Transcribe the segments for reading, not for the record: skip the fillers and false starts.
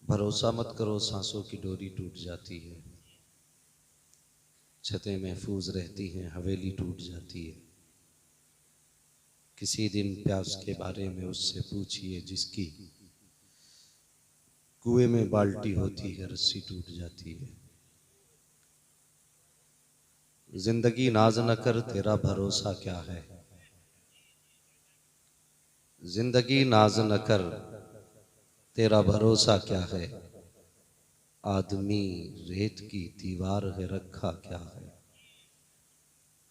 भरोसा मत करो सांसों की डोरी टूट जाती है, छतें महफूज रहती हैं हवेली टूट जाती है। किसी दिन प्यास के बारे में उससे पूछिए जिसकी कुएं में बाल्टी होती है रस्सी टूट जाती है। जिंदगी नाज न कर तेरा भरोसा क्या है, जिंदगी नाज न कर तेरा भरोसा क्या है। आदमी रेत की दीवार है रखा क्या है,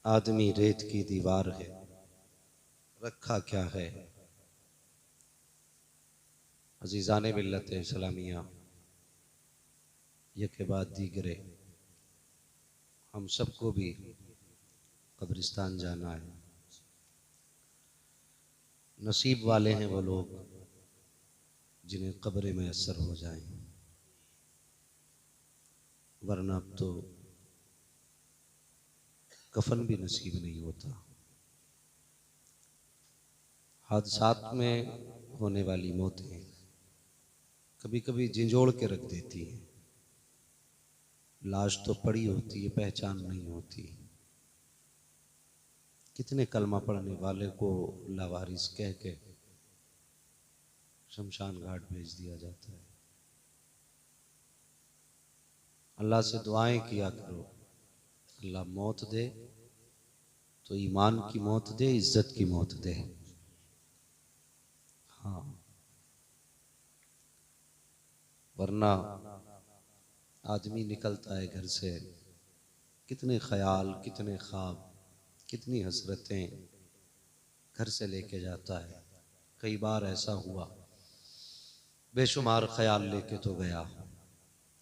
आदमी रेत की दीवार है रखा क्या है। अजीज़ाने मिल्लत इस्लामिया, ये के बाद दीगरे, हम सबको भी कब्रिस्तान जाना है। नसीब वाले हैं वो लोग जिन्हें कब्र में असर हो जाए, वरना अब तो कफन भी नसीब नहीं होता। हादसात में होने वाली मौतें कभी कभी झिंझोड़ के रख देती हैं। लाश तो पड़ी होती है, पहचान नहीं होती। कितने कलमा पढ़ने वाले को लावारिस कह के शमशान घाट भेज दिया जाता है। अल्लाह से दुआएं किया करो, अल्लाह मौत दे तो ईमान की मौत दे, इज्जत की मौत दे। हाँ, वरना आदमी निकलता है घर से, कितने ख्याल, कितने ख्वाब, कितनी हसरतें घर से लेके जाता है। कई बार ऐसा हुआ, बेशुमार ख्याल लेके तो गया,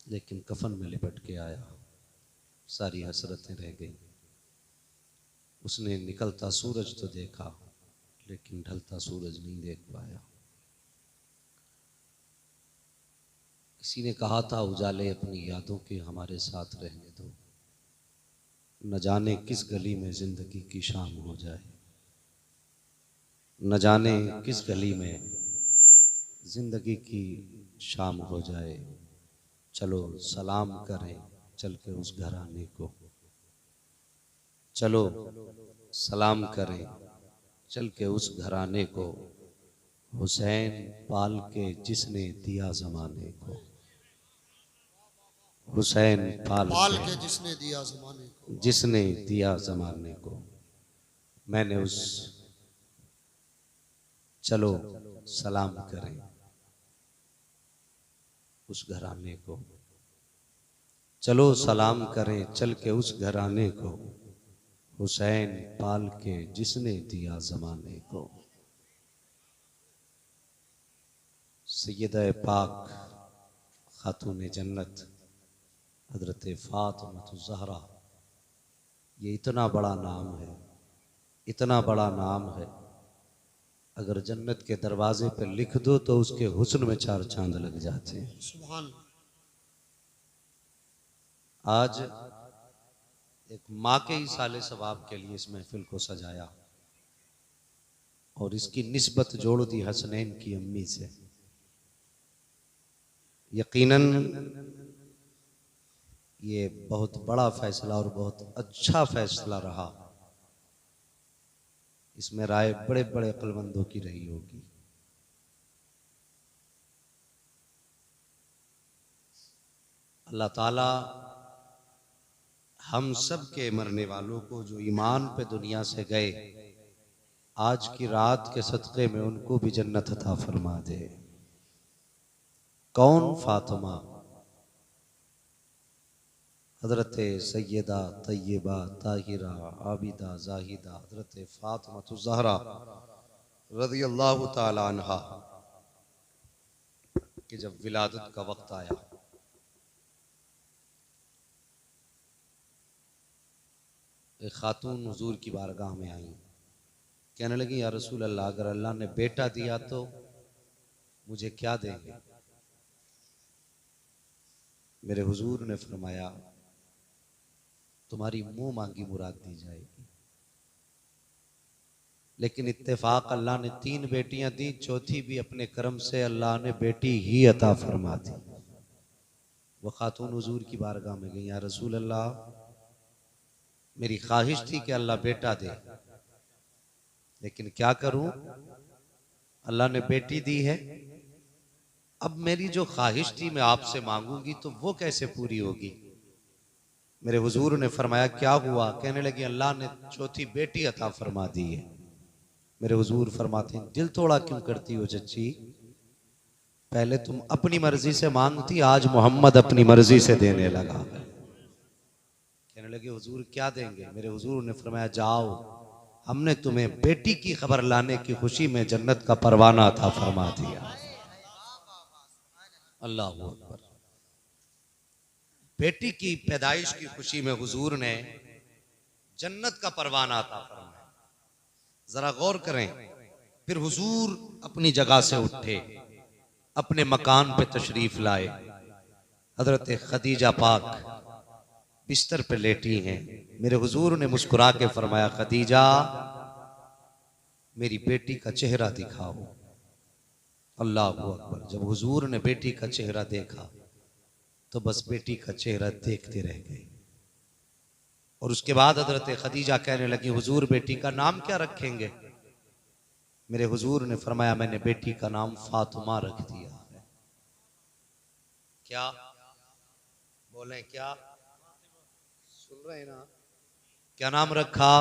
लेकिन कफन में लिपट के आया, सारी हसरतें रह गई। उसने निकलता सूरज तो देखा, लेकिन ढलता सूरज नहीं देख पाया। किसी ने कहा था उजाले अपनी यादों के हमारे साथ रहने दो, न जाने किस गली में जिंदगी की शाम हो जाए, न जाने किस गली में जिंदगी की शाम हो जाए। चलो सलाम करें चल के उस घराने को, चलो सलाम करें चल के उस घराने को। हुसैन पाल के जिसने दिया जमाने को, हुसैन पाल के जिसने दिया जमाने को, जिसने दिया जमाने को। मैंने उस, चलो सलाम करें उस घराने को, चलो सलाम करें चल के उस घराने को। हुसैन पाल के जिसने दिया जमाने को। सैयदा पाक खातून जन्नत हजरत फातिमा ज़हरा, ये इतना बड़ा नाम है, इतना बड़ा नाम है, अगर जन्नत के दरवाजे पर लिख दो तो उसके हुस्न में 4 चांद लग जाते हैं। सुभान। आज एक माँ के इसाले सवाब के लिए इस महफिल को सजाया और इसकी निस्बत जोड़ दी हसनैन की अम्मी से। यकीनन ये बहुत बड़ा फैसला और बहुत अच्छा फैसला रहा। इसमें राय बड़े बड़े अक्लमंदों की रही होगी। अल्लाह ताला हम सब के मरने वालों को जो ईमान पे दुनिया से गए, आज की रात के सदक़े में उनको भी जन्नत अता फरमा दे। कौन? फातिमा, हजरत सैयदा तैयबा ताहिरा आबिदा जाहिदा हजरत फातिमा ज़हरा रज़ियल्लाहु ताला अन्हा कि जब विलादत का वक्त आया, एक खातून हुजूर की बारगाह में आई, कहने लगी या रसूल अल्लाह, अगर अल्लाह ने बेटा दिया तो मुझे क्या देंगे? मेरे हुजूर ने फरमाया तुम्हारी मुंह मांगी मुराद दी जाएगी। लेकिन इत्तेफाक अल्लाह ने 3 बेटियां दी, चौथी भी अपने करम से अल्लाह ने बेटी ही अता फरमा दी। वो खातून हुजूर की बारगाह में गई, या रसूल अल्लाह, मेरी ख्वाहिश थी कि अल्लाह बेटा दे, लेकिन क्या करूं, अल्लाह ने बेटी दी है। अब मेरी जो ख्वाहिश थी मैं आपसे मांगूंगी तो वो कैसे पूरी होगी। मेरे हुजूर ने फरमाया क्या हुआ। कहने लगी अल्लाह ने चौथी बेटी अता फरमा दी है। मेरे हुजूर फरमाते हैं दिल थोड़ा क्यों करती हो चच्ची, पहले तुम अपनी मर्जी से मांगती, आज मोहम्मद अपनी मर्जी से देने लगा। कहने लगे हुजूर क्या देंगे। मेरे हुजूर ने फरमाया जाओ, हमने तुम्हें बेटी की खबर लाने की खुशी में जन्नत का परवाना था फरमा दिया। अल्लाह अकबर। बेटी की पैदाइश की खुशी में हुजूर ने जन्नत का परवाना था फरमाया। जरा गौर करें। फिर हुजूर अपनी जगह से उठे, अपने मकान पे तशरीफ लाए। हजरत खदीजा पाक बिस्तर पे लेटी हैं। मेरे हुजूर ने मुस्कुरा के फरमाया खदीजा, मेरी बेटी का चेहरा दिखाओ। अल्लाह अकबर। जब हुजूर ने बेटी का चेहरा देखा तो बस बेटी का चेहरा देखते रह गए। और उसके बाद हजरत खदीजा कहने लगी हुजूर बेटी का नाम क्या रखेंगे। मेरे हुजूर ने फरमाया मैंने बेटी का नाम फातिमा रख दिया है। क्या बोले, क्या सुन रहे हैं ना, क्या नाम रखा।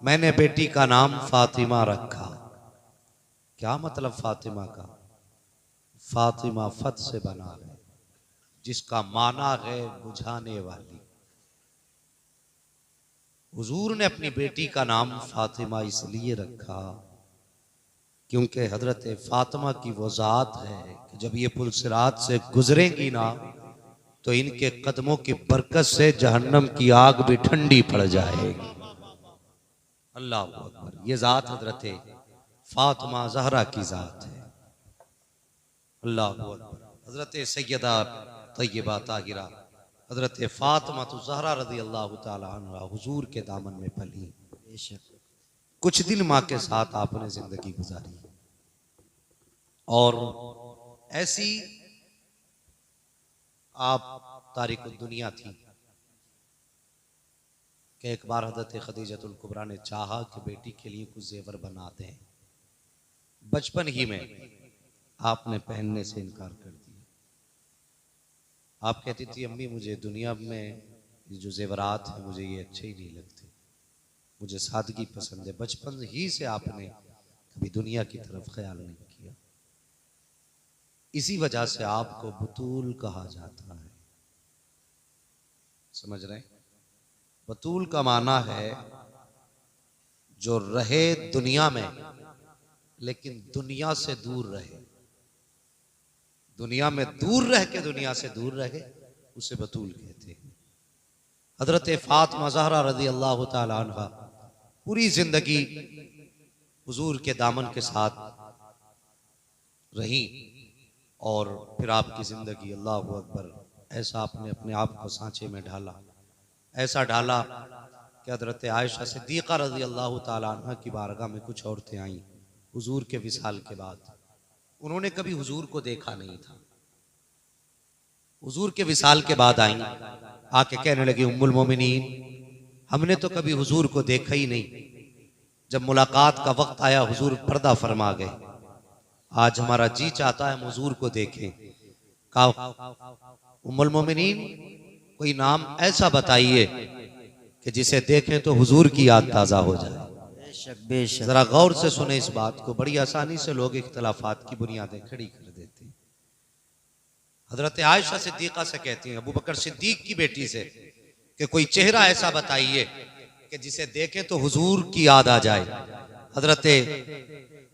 मैंने बेटी का नाम फातिमा रखा। क्या मतलब फातिमा का। फातिमा फत से बना है, जिसका माना है बुझाने वाली। हुजूर ने अपनी बेटी का नाम फातिमा इसलिए रखा क्योंकि हजरत फातिमा की वो जात है कि जब ये पुलसिरात से गुजरेंगी ना तो इनके कदमों की बरकत से जहन्नम की आग भी ठंडी पड़ जाएगी। अल्लाह अकबर। ये जात हजरत फातिमा ज़हरा की जात है। अल्लाह अकबर। हजरत सैयदा तय्यबा ताहिरा हजरत फातिमा तो ज़हरा रज़ी अल्लाह ताला अन्हा हुजूर के दामन में पली। कुछ दिन माँ के साथ आपने जिंदगी गुजारी और ऐसी आप तारिक दुनिया थी कि एक बार हज़रत खदीजतुल कुबरा ने चाहा कि बेटी के लिए कुछ जेवर बना दें। बचपन ही में आपने पहनने से इनकार कर दिया। आप कहती थी अम्मी मुझे दुनिया में जो जेवरात हैं मुझे ये अच्छे ही नहीं लगते, मुझे सादगी पसंद है। बचपन ही से आपने कभी दुनिया की तरफ ख्याल नहीं किया। इसी वजह से आपको बतूल कहा जाता है। समझ रहे? बतूल का माना है जो रहे दुनिया में लेकिन दुनिया से दूर रहे। दुनिया में दूर रह के दुनिया से दूर रहे, उसे बतूल कहते हैं। हजरत फातिमा ज़हरा रज़ी अल्लाह ताला अन्हा पूरी जिंदगी हुजूर के दामन के साथ रही और फिर आपकी जिंदगी अल्लाह अकबर ऐसा आपने अपने आप को सांचे में ढाला, ऐसा ढाला कि हजरत आयशा सिद्दीक़ा रज़ी अल्लाह ताला अन्हा की बारगाह में कुछ औरतें आईं हुजूर के विसाल के बाद। उन्होंने कभी हुजूर को देखा नहीं था। हुजूर के विसाल के बाद आई, आके कहने लगी उम्मुल मोमिनीन, हमने तो कभी हुजूर को देखा ही नहीं। जब मुलाकात का वक्त आया हुजूर पर्दा फरमा गए। आज हमारा जी चाहता है हुजूर को देखें। कहा उम्मुल मोमिनीन कोई नाम ऐसा बताइए कि जिसे देखें तो हुजूर की याद ताजा हो जाए। जरा गौर से सुने इस बात को। बड़ी आसानी से लोग इख्तलाफात की बुनियादें खड़ी कर देते हैं। हजरत आयशा सिद्दीक़ा से कहती हैं अबू बकर सिद्दीक की बेटी से कि कोई चेहरा ऐसा बताइए कि जिसे देखें तो हुजूर की याद आ जाए। हजरत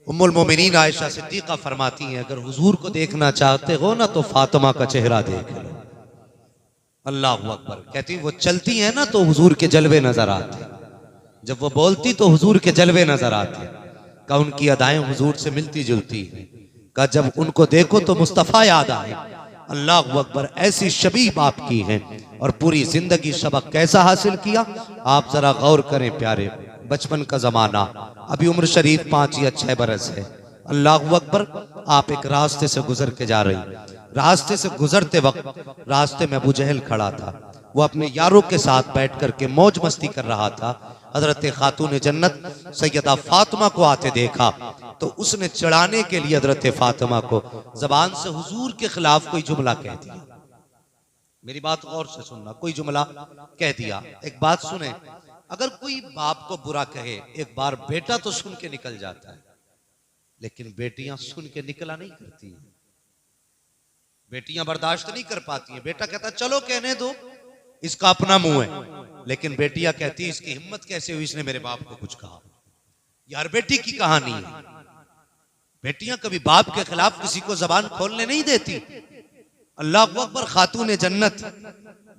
उम्मुल मोमिनीन आयशा सिद्दीक़ा फरमाती हैं अगर हुजूर को देखना चाहते हो ना तो फातिमा का चेहरा देख लो। अल्लाह अकबर। कहती वो चलती है ना तो हुजूर के जलवे नजर आते, जब वो बोलती तो हुजूर के जलवे नजर आते। का उनकी अदाएं हुजूर से मिलती जुलती हैं। का जब उनको देखो तो मुस्तफ़ा याद आए। अल्लाह अकबर। ऐसी शबीह आपकी हैं और पूरी जिंदगी सबक कैसा हासिल किया आप जरा गौर करें प्यारे। बचपन का जमाना, अभी उम्र शरीफ 5 या 6 बरस है। अल्लाह अकबर। आप एक रास्ते से गुजर के जा रही, रास्ते से गुजरते वक्त रास्ते में अबू जहल खड़ा था। वो अपने यारों के साथ बैठ करके मौज मस्ती कर रहा था। हजरत खातून जन्नत सैयदा फातिमा को आते देखा तो उसने चढ़ाने के लिए हजरत फातिमा को जबान से हुजूर के खिलाफ कोई जुमला कह दिया। मेरी बात गौर से सुनना, कोई जुमला कह दिया। एक बात सुने, अगर कोई बाप को बुरा कहे एक बार बेटा तो सुन के निकल जाता है, लेकिन बेटियां सुन के निकला नहीं करती हैं। बेटियां बर्दाश्त नहीं कर पाती हैं। बेटा कहता चलो कहने दो, इसका अपना मुंह है, लेकिन बेटियां कहती इसकी हिम्मत कैसे हुई, इसने मेरे बाप को कुछ कहा। यार बेटी की कहानी है। बेटियां कभी बाप के खिलाफ किसी को जबान खोलने नहीं देती। अल्लाह अकबर, खातून जन्नत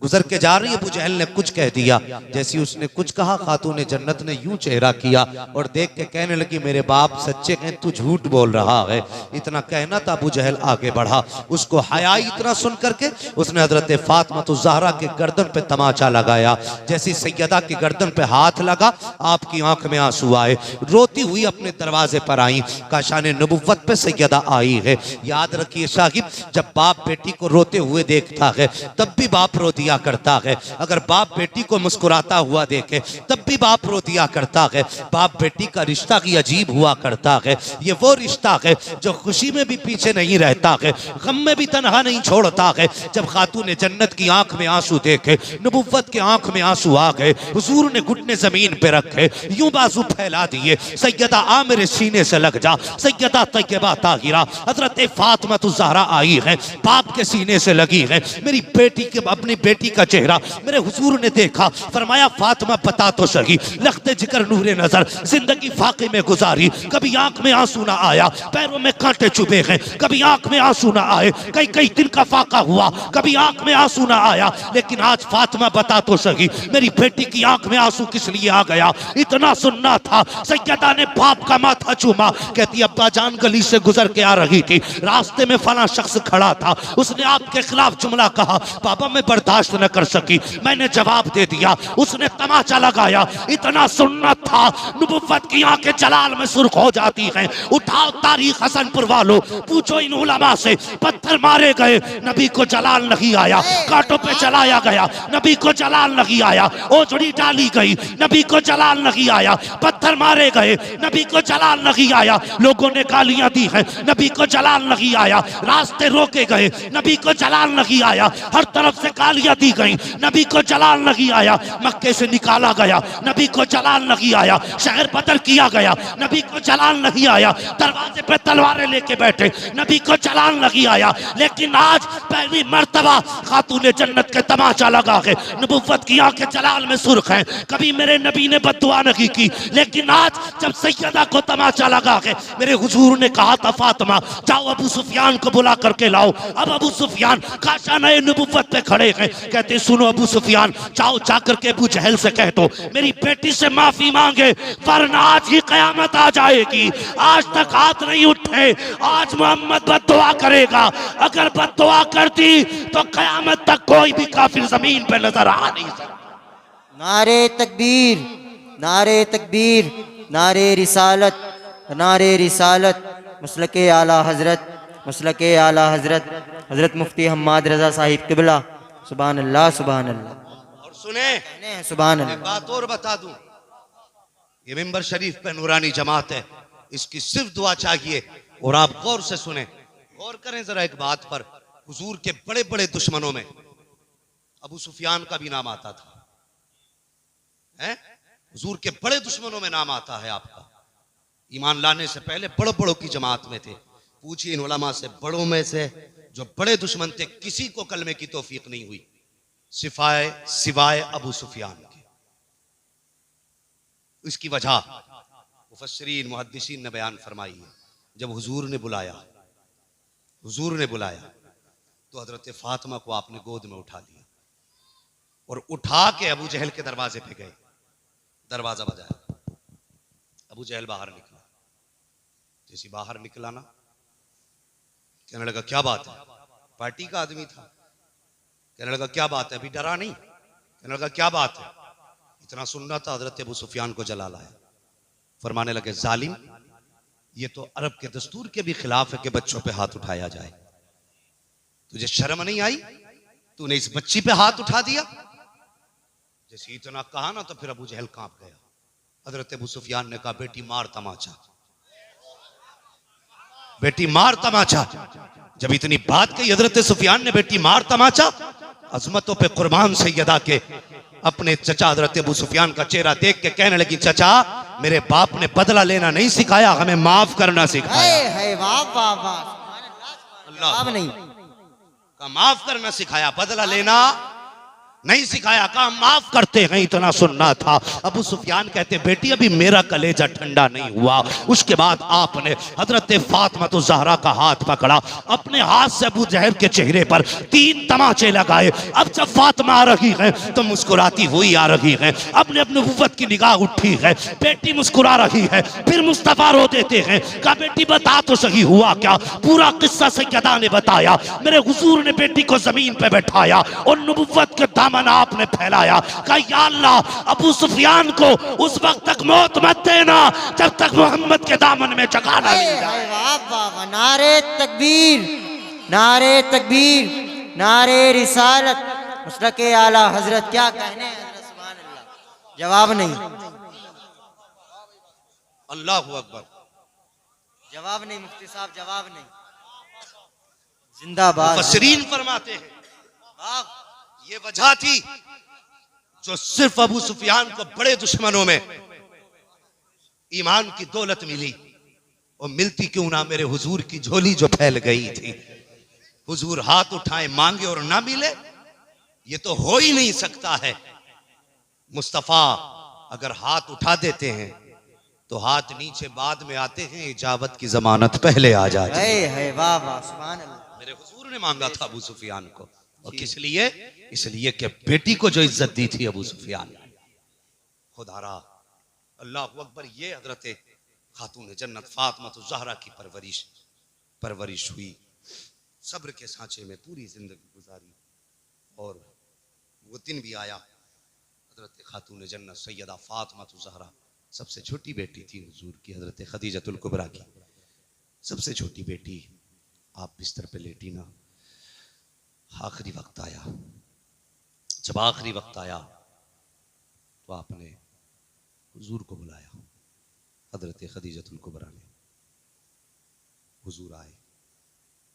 गुजर के जा रही है, अबू जहल ने कुछ कह दिया। जैसी उसने कुछ कहा, खातून जन्नत ने यूं चेहरा किया और देख के कहने लगी मेरे बाप सच्चे हैं, तू झूठ बोल रहा है। इतना कहना था, अबू जहल आगे बढ़ा। उसको हया इतना सुन करके उसने हजरत फातिमा तो ज़हरा के गर्दन पे तमाचा लगाया। जैसी सैयदा की गर्दन पे हाथ लगा, आपकी आंख में आंसू आए। रोती हुई अपने दरवाजे पर आई। काशाने नबुव्वत पे सैयदा आई है। याद रखिए साहिब, जब बाप बेटी को रोते हुए देखता है तब भी बाप रो दिया करता है। अगर बाप बेटी को मुस्कुराता हुआ देखे तब भी बाप रो दिया करता है। बाप बेटी का रिश्ता ही अजीब हुआ करता है। ये वो रिश्ता है जो खुशी में भी पीछे नहीं रहता है, गम में भी तनहा नहीं छोड़ता है। जब खातून जन्नत की आंख में आंसू देखे, नबुव्वत के आंख में आंसू आ गए, हुजूर ने घुटने जमीन पे रखे, यूं बाजू फैला दिए, सैयदा आ मेरे सीने से लग जा। सैयदा तैयबा ताहिरा हजरत फातिमा तो ज़हरा आई है, बाप के सीने से लगी है। मेरी बेटी के, अपनी बेटी का चेहरा मेरे हुजूर ने देखा। फरमाया फातिमा बता तो सही, लख्ते जिक्र नूरे नजर, जिंदगी फाके में गुजारी, कभी आंख में आंसू ना आया, पैरों में कांटे चुभे हैं, कभी आंख में आंसू ना आए, कई कई दिन का फाका हुआ, कभी आंख में आंसू ना आया, लेकिन आज फातिमा बता तो सही मेरी बेटी की आंख में आंसू किस लिए आ गया। इतना सुनना था। सैयदा ने बाप का माथा चूमा। कहती अब्बा जान गली से गुजर के आ रही थी, रास्ते में फला शख्स खड़ा था, उसने आपके खिलाफ जुमला कहा, बाबा मैं बर्दाश्त न कर सकी, मैंने जवाब दे दिया, उसने तमाचा लगाया। इतना सुनना था। नबुव्वत की आंखें जलाल में सुर्ख हो जाती हैं। उठाओ तारीख हसनपुर वालों, पूछो इन उलमा से, पत्थर मारे गए, नबी को जलाल नहीं आया, कांटों पे चलाया गया, नबी को जलाल नहीं आया, ओझड़ी डाली गई, नबी को जलाल नहीं आया, पत्थर मारे गए, नबी को जलाल नहीं आया, लोगों ने गालियां दी हैं, नबी को जलाल नहीं आया, रास्ते रोके गए, नबी को जलाल नहीं आया, हर तरफ से गालियां दी गई, नबी को जलाल नहीं आया, मक्के से निकाला गया, नबी को जलाल नहीं आया, शहर बदल किया गया, नबी को जलाल नहीं आया, दरवाजे पे तलवारें लेके बैठे, नबी को जलाल नहीं आया। लेकिन आज पहली मर्तबा खातून जन्नत के तमाचा लगा है, नबुव्वत की आंखें जलाल में सुर्ख हैं। कभी मेरे नबी ने बद्दुआ नहीं की, लेकिन आज जब सैयदा को तमाचा लगा है, मेरे हुजूर ने कहा था फातिमा जाओ अबू सुफियान को बुला करके लाओ। अब अबू सुफियान काशाने नबुव्वत पे खड़े हैं। कहते सुनो अबू सुफियान, जाओ जाकर के अबू जहल से कह दो मेरी बेटी से माफी मांगे, वरना आज ही कयामत आ जाएगी। आज तक हाथ नहीं उठे, आज मोहम्मद बद्दुआ करेगा। अगर बद्दुआ करती तो कयामत तक कोई भी काफिर जमीन पे नजर आ नहीं सकता। नारे तकबीर, नारे तकबीर, नारे रिसालत, नारे रिसालत, मसलके आला हजरत, मसलके आला हजरत हजरत मुफ्ती हम्माद रजा साहिब किबला। सुभान अल्लाह, सुभान अल्लाह। और सुने सुभान एक अल्लाह। बात और बता दूं, ये मिंबर शरीफ पे नूरानी जमात है, इसकी सिर्फ दुआ चाहिए। और आप गौर से सुने, गौर करें जरा एक बात पर, हुजूर के बड़े बड़े दुश्मनों में अबू सुफियान का भी नाम आता था, हैं? हुजूर के बड़े दुश्मनों में नाम आता है आपका। ईमान लाने से पहले बड़ों बड़ों की जमात में थे। पूछिए इन उलमा से, बड़ों में से जो बड़े दुश्मन थे किसी को कलमे की तौफीक नहीं हुई सिवाय अबू सुफियान के। इसकी वजह मुफस्सिरीन मुहद्दिसीन ने बयान फरमाई है। जब हुजूर ने बुलाया तो हजरत फातिमा को आपने गोद में उठा लिया और उठा के अबू जहल के दरवाजे पे गए। दरवाजा बजाया, अबू जहल बाहर निकला। जैसे बाहर निकला ना, कहने लगा क्या बात है, पार्टी का आदमी था। कहने लगा क्या बात है, अभी डरा नहीं। कहने लगा क्या बात है, इतना सुनना था। हजरत अबू सुफियान को जला लाया। फरमाने लगे जालिम, ये तो अरब के दस्तूर के भी खिलाफ है कि बच्चों पे हाथ उठाया जाए। तुझे शर्म नहीं आई? तूने इस बच्ची पे हाथ उठा दिया। जैसे इतना कहा ना तो फिर अबू जहल कांप गया। हजरत अबू सुफियान ने कहा, बेटी मार तमाचा, बेटी मार तमाचा। जब इतनी बात कही हजरत सुफियान ने, बेटी मार तमाचा, अजमतों पे कुर्बान सैयदा के अपने चचा हजरत अबू सुफियान का चेहरा देख के कहने लगी, चचा मेरे बाप ने बदला लेना नहीं सिखाया, हमें माफ करना सिखाया। है वाह वाह वाह, अल्लाह नहीं का माफ करना सिखाया, बदला लेना नहीं सिखाया। कहा माफ करते हैं, इतना सुनना था। अबू सुफियान कहते, बेटी अभी मेरा कलेजा ठंडा नहीं हुआ। उसके बाद आपने हजरत फातिमा तो ज़हरा का हाथ पकड़ा, अपने हाथ से अबू जहल के चेहरे पर 3 तमाचे लगाए। अब जब फातिमा आ रही है तो मुस्कुराती हुई आ रही है, अपने अपने नबुव्वत की निगाह उठी है, बेटी मुस्कुरा रही है। फिर मुस्तफा रो देते हैं, कहा बेटी बता तो सही हुआ क्या? पूरा किस्सा सैयदा ने बताया। मेरे हुजूर ने बेटी को जमीन पे बैठाया और नबुव्वत के दामन आपने फैलाया। कहा या अल्लाह, अबू सुफियान को उस वक्त तक मौत मत देना जब तक मोहम्मद के दामन में जगह ना ली जाए। वाह वाह वाह, नारे तकबीर, नारे तकबीर, नारे रिसालत, मसलके आला हजरत। क्या कहने हैं हजरत, सुभान अल्लाह। जवाब नहीं, अल्लाहु अकबर। जवाब नहीं मुफ्ती साहब, जवाब नहीं। जिंदाबाद। मुफस्सिरीन फरमाते हैं, ये वजह थी जो सिर्फ अबू सुफियान को बड़े दुश्मनों में ईमान की दौलत मिली, और मिलती क्यों ना मेरे हुजूर की झोली जो फैल गई थी। हुजूर हाथ उठाए मांगे और ना मिले, ये तो हो ही नहीं सकता है। मुस्तफा अगर हाथ उठा देते हैं तो हाथ नीचे बाद में आते हैं, इजाबत की जमानत पहले आ जाती है। वाह वाह, सुभान अल्लाह। मेरे हुजूर ने मांगा था अबू सुफियान को, और किस लिए? इसलिए कि बेटी को जो इज्जत दी थी अबू सुफियान ने। खुदारा अल्लाह अकबर। ये हजरत खातून जन्नत फातिमा तो ज़हरा की परवरिश हुई, सब्र के सांचे में पूरी जिंदगी गुजारी। और वो दिन भी आया, हजरत खातून जन्नत सैयदा फातिमा तो ज़हरा सबसे छोटी बेटी थी हुजूर की, हजरत खदीजतुल कुबरा की सबसे छोटी बेटी। आप बिस्तर पे लेटी ना, आखिरी वक्त आया। जब आखिरी वक्त आया तो आपने हुजूर को बुलाया, हजरत खदीजतुल कुबरा ने। हुजूर आए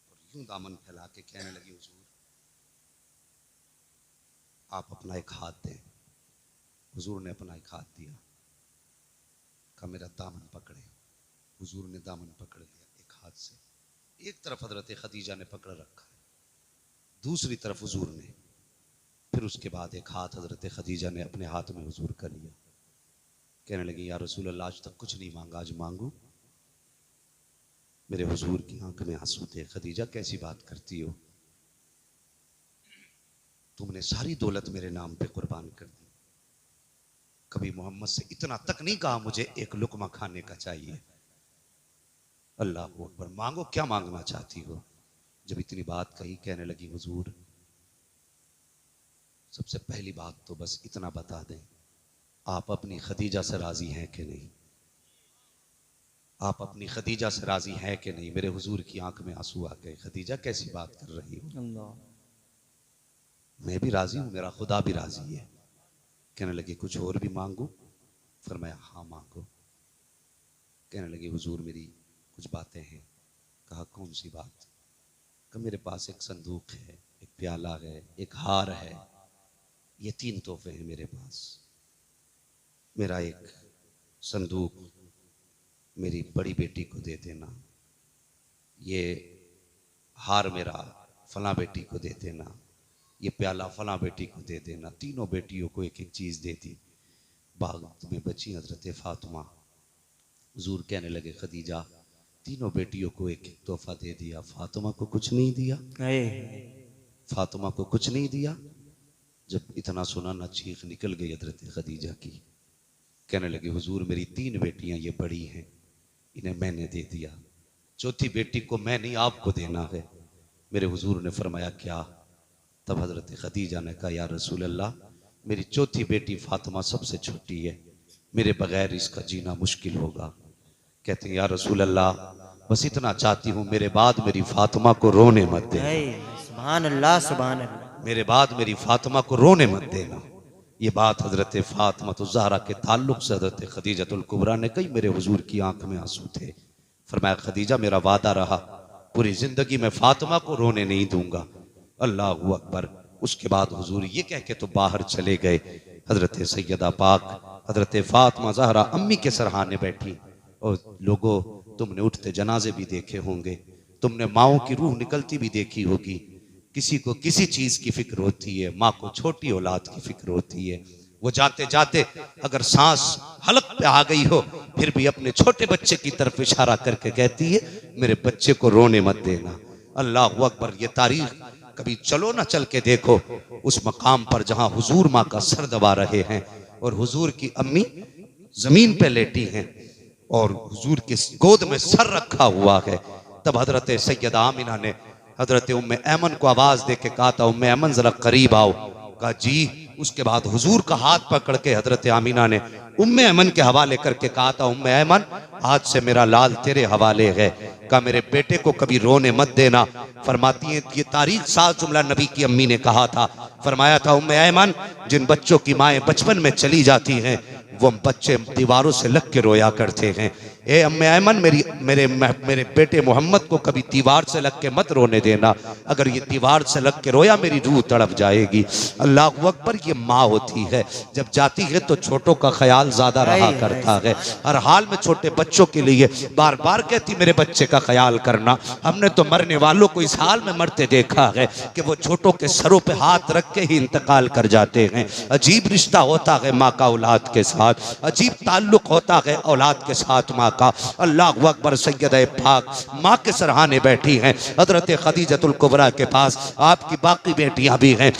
और यूं दामन फैला के कहने लगी, हुजूर आप अपना एक हाथ दें। हुजूर ने अपना एक हाथ दिया, कहा मेरा दामन पकड़े। हुजूर ने दामन पकड़ लिया एक हाथ से। एक तरफ हजरत खदीजा ने पकड़ रखा है, दूसरी तरफ हुजूर ने। फिर उसके बाद एक हाथ हजरत खदीजा ने अपने हाथ में हुजूर कर लिया। कहने लगी, या रसूल अल्लाह आज तक कुछ नहीं मांगा, आज मांगू। मेरे हुजूर की आंख में आंसू थे। खदीजा कैसी बात करती हो, तुमने सारी दौलत मेरे नाम पे कुर्बान कर दी, कभी मोहम्मद से इतना तक नहीं कहा मुझे एक लुकमा खाने का चाहिए। अल्लाह अकबर, मांगो, क्या मांगना चाहती हो? जब इतनी बात कही, कहने लगी, हुजूर सबसे पहली बात तो बस इतना बता दें, आप अपनी खदीजा से राजी हैं कि नहीं? आप अपनी खदीजा से राजी हैं कि नहीं? मेरे हुजूर की आंख में आंसू आ गए। खदीजा कैसी बात कर रही हो, मैं भी राजी हूं, मेरा खुदा भी राजी है। कहने लगी, कुछ और भी मांगू? फरमाया, हाँ मांगो। कहने लगी, हुजूर मेरी कुछ बातें हैं। कहा, कौन सी बात? कहा, मेरे पास एक संदूक है, एक प्याला है, एक हार है, ये 3 तोहफे हैं मेरे पास। मेरा एक संदूक मेरी बड़ी बेटी को दे देना, ये हार मेरा फला बेटी को दे देना, ये प्याला फला बेटी को दे देना। तीनों बेटियों को एक एक चीज़ दे दी। बाग में बची हजरत फातिमा। हुजूर कहने लगे, खदीजा तीनों बेटियों को एक एक तोहफा दे दिया, फातिमा को कुछ नहीं दिया? फातिमा को कुछ नहीं दिया। जब इतना सुना ना, चीख निकल गई हजरत खदीजा की। कहने लगे, हुजूर मेरी 3 बेटियां ये बड़ी हैं, इन्हें मैंने दे दिया, चौथी बेटी को मैं नहीं आपको देना है। मेरे हुजूर ने फरमाया, क्या? तब हजरत खदीजा ने कहा, या रसूल अल्लाह मेरी चौथी बेटी फातिमा सबसे छोटी है, मेरे बगैर इसका जीना मुश्किल होगा। कहते हैं, या रसूल अल्लाह बस इतना चाहती हूँ, मेरे बाद मेरी फातिमा को रोने मत दे। सुभान अल्लाह, सुभान अल्लाह। मेरे बाद मेरी फातिमा को रोने मत देना। ये बात हजरत फातिमा ज़हरा के ताल्लुक से हजरत खदीजतुल कुबरा ने कही। मेरे हुजूर की आंख में आंसू थे। फरमाया खदीजा मेरा वादा रहा, पूरी जिंदगी में फातिमा को रोने नहीं दूंगा। अल्लाह अकबर। उसके बाद हुजूर ये कह के तो बाहर चले गए। हजरत सैयदा पाक हजरत फातिमा ज़हरा अम्मी के सरहाने बैठी। और लोगों, तुमने उठते जनाजे भी देखे होंगे, तुमने माओ की रूह निकलती भी देखी होगी। किसी को किसी चीज की फिक्र होती है, माँ को छोटी औलाद की फिक्र होती है। वो जाते जाते अगर सांस हलक पे आ गई हो, फिर भी अपने छोटे बच्चे की तरफ इशारा करके कहती है मेरे बच्चे को रोने मत देना। अल्लाह अकबर। ये तारीख कभी चलो ना चल के देखो उस मकाम पर जहां हुजूर माँ का सर दबा रहे हैं और हुजूर की अम्मी जमीन पे लेटी हैं और हुजूर की गोद में सर रखा हुआ है। तब हजरत सैयदा आमिना ने हजरत उम्मे ऐमन को आवाज दे के कहा था उम्मे ऐमन जरा करीब आओ। कहा जी। उसके बाद हुजूर का हाथ पकड़ के हजरत आमिना ने उम्मे ऐमन के हवाले करके कहा था उम्मे ऐमन आज से मेरा लाल तेरे हवाले है। कहा मेरे बेटे को कभी रोने मत देना। फरमाती है ये तारीख साज जुमला नबी की अम्मी ने कहा था। फरमाया था उम्मे ऐमन जिन बच्चों की माएँ बचपन में चली जाती हैं वो बच्चे दीवारों से लग के रोया करते हैं। ए अम्मे ऐमन मेरे बेटे मोहम्मद को कभी दीवार से लग के मत रोने देना। अगर ये दीवार से लग के रोया मेरी रूह तड़प जाएगी। अल्लाह अकबर। ये माँ होती है, जब जाती है तो छोटों का ख्याल ज्यादा रहा करता है। हर हाल में छोटे बच्चों के लिए बार बार कहती मेरे बच्चे का ख्याल करना। हमने तो मरने वालों को इस हाल में मरते देखा है कि वो छोटों के सरों पे हाथ रख के ही इंतकाल कर जाते हैं। अजीब रिश्ता होता है माँ का औलाद के साथ, अजीब ताल्लुक होता है औलाद के साथ माँ का। अल्लाह अकबर। सैयदा पाक माँ के सरहाने बैठी हैं। हजरत खदीजतुल कुबरा के पास आपकी बाकी बेटियां भी हैं,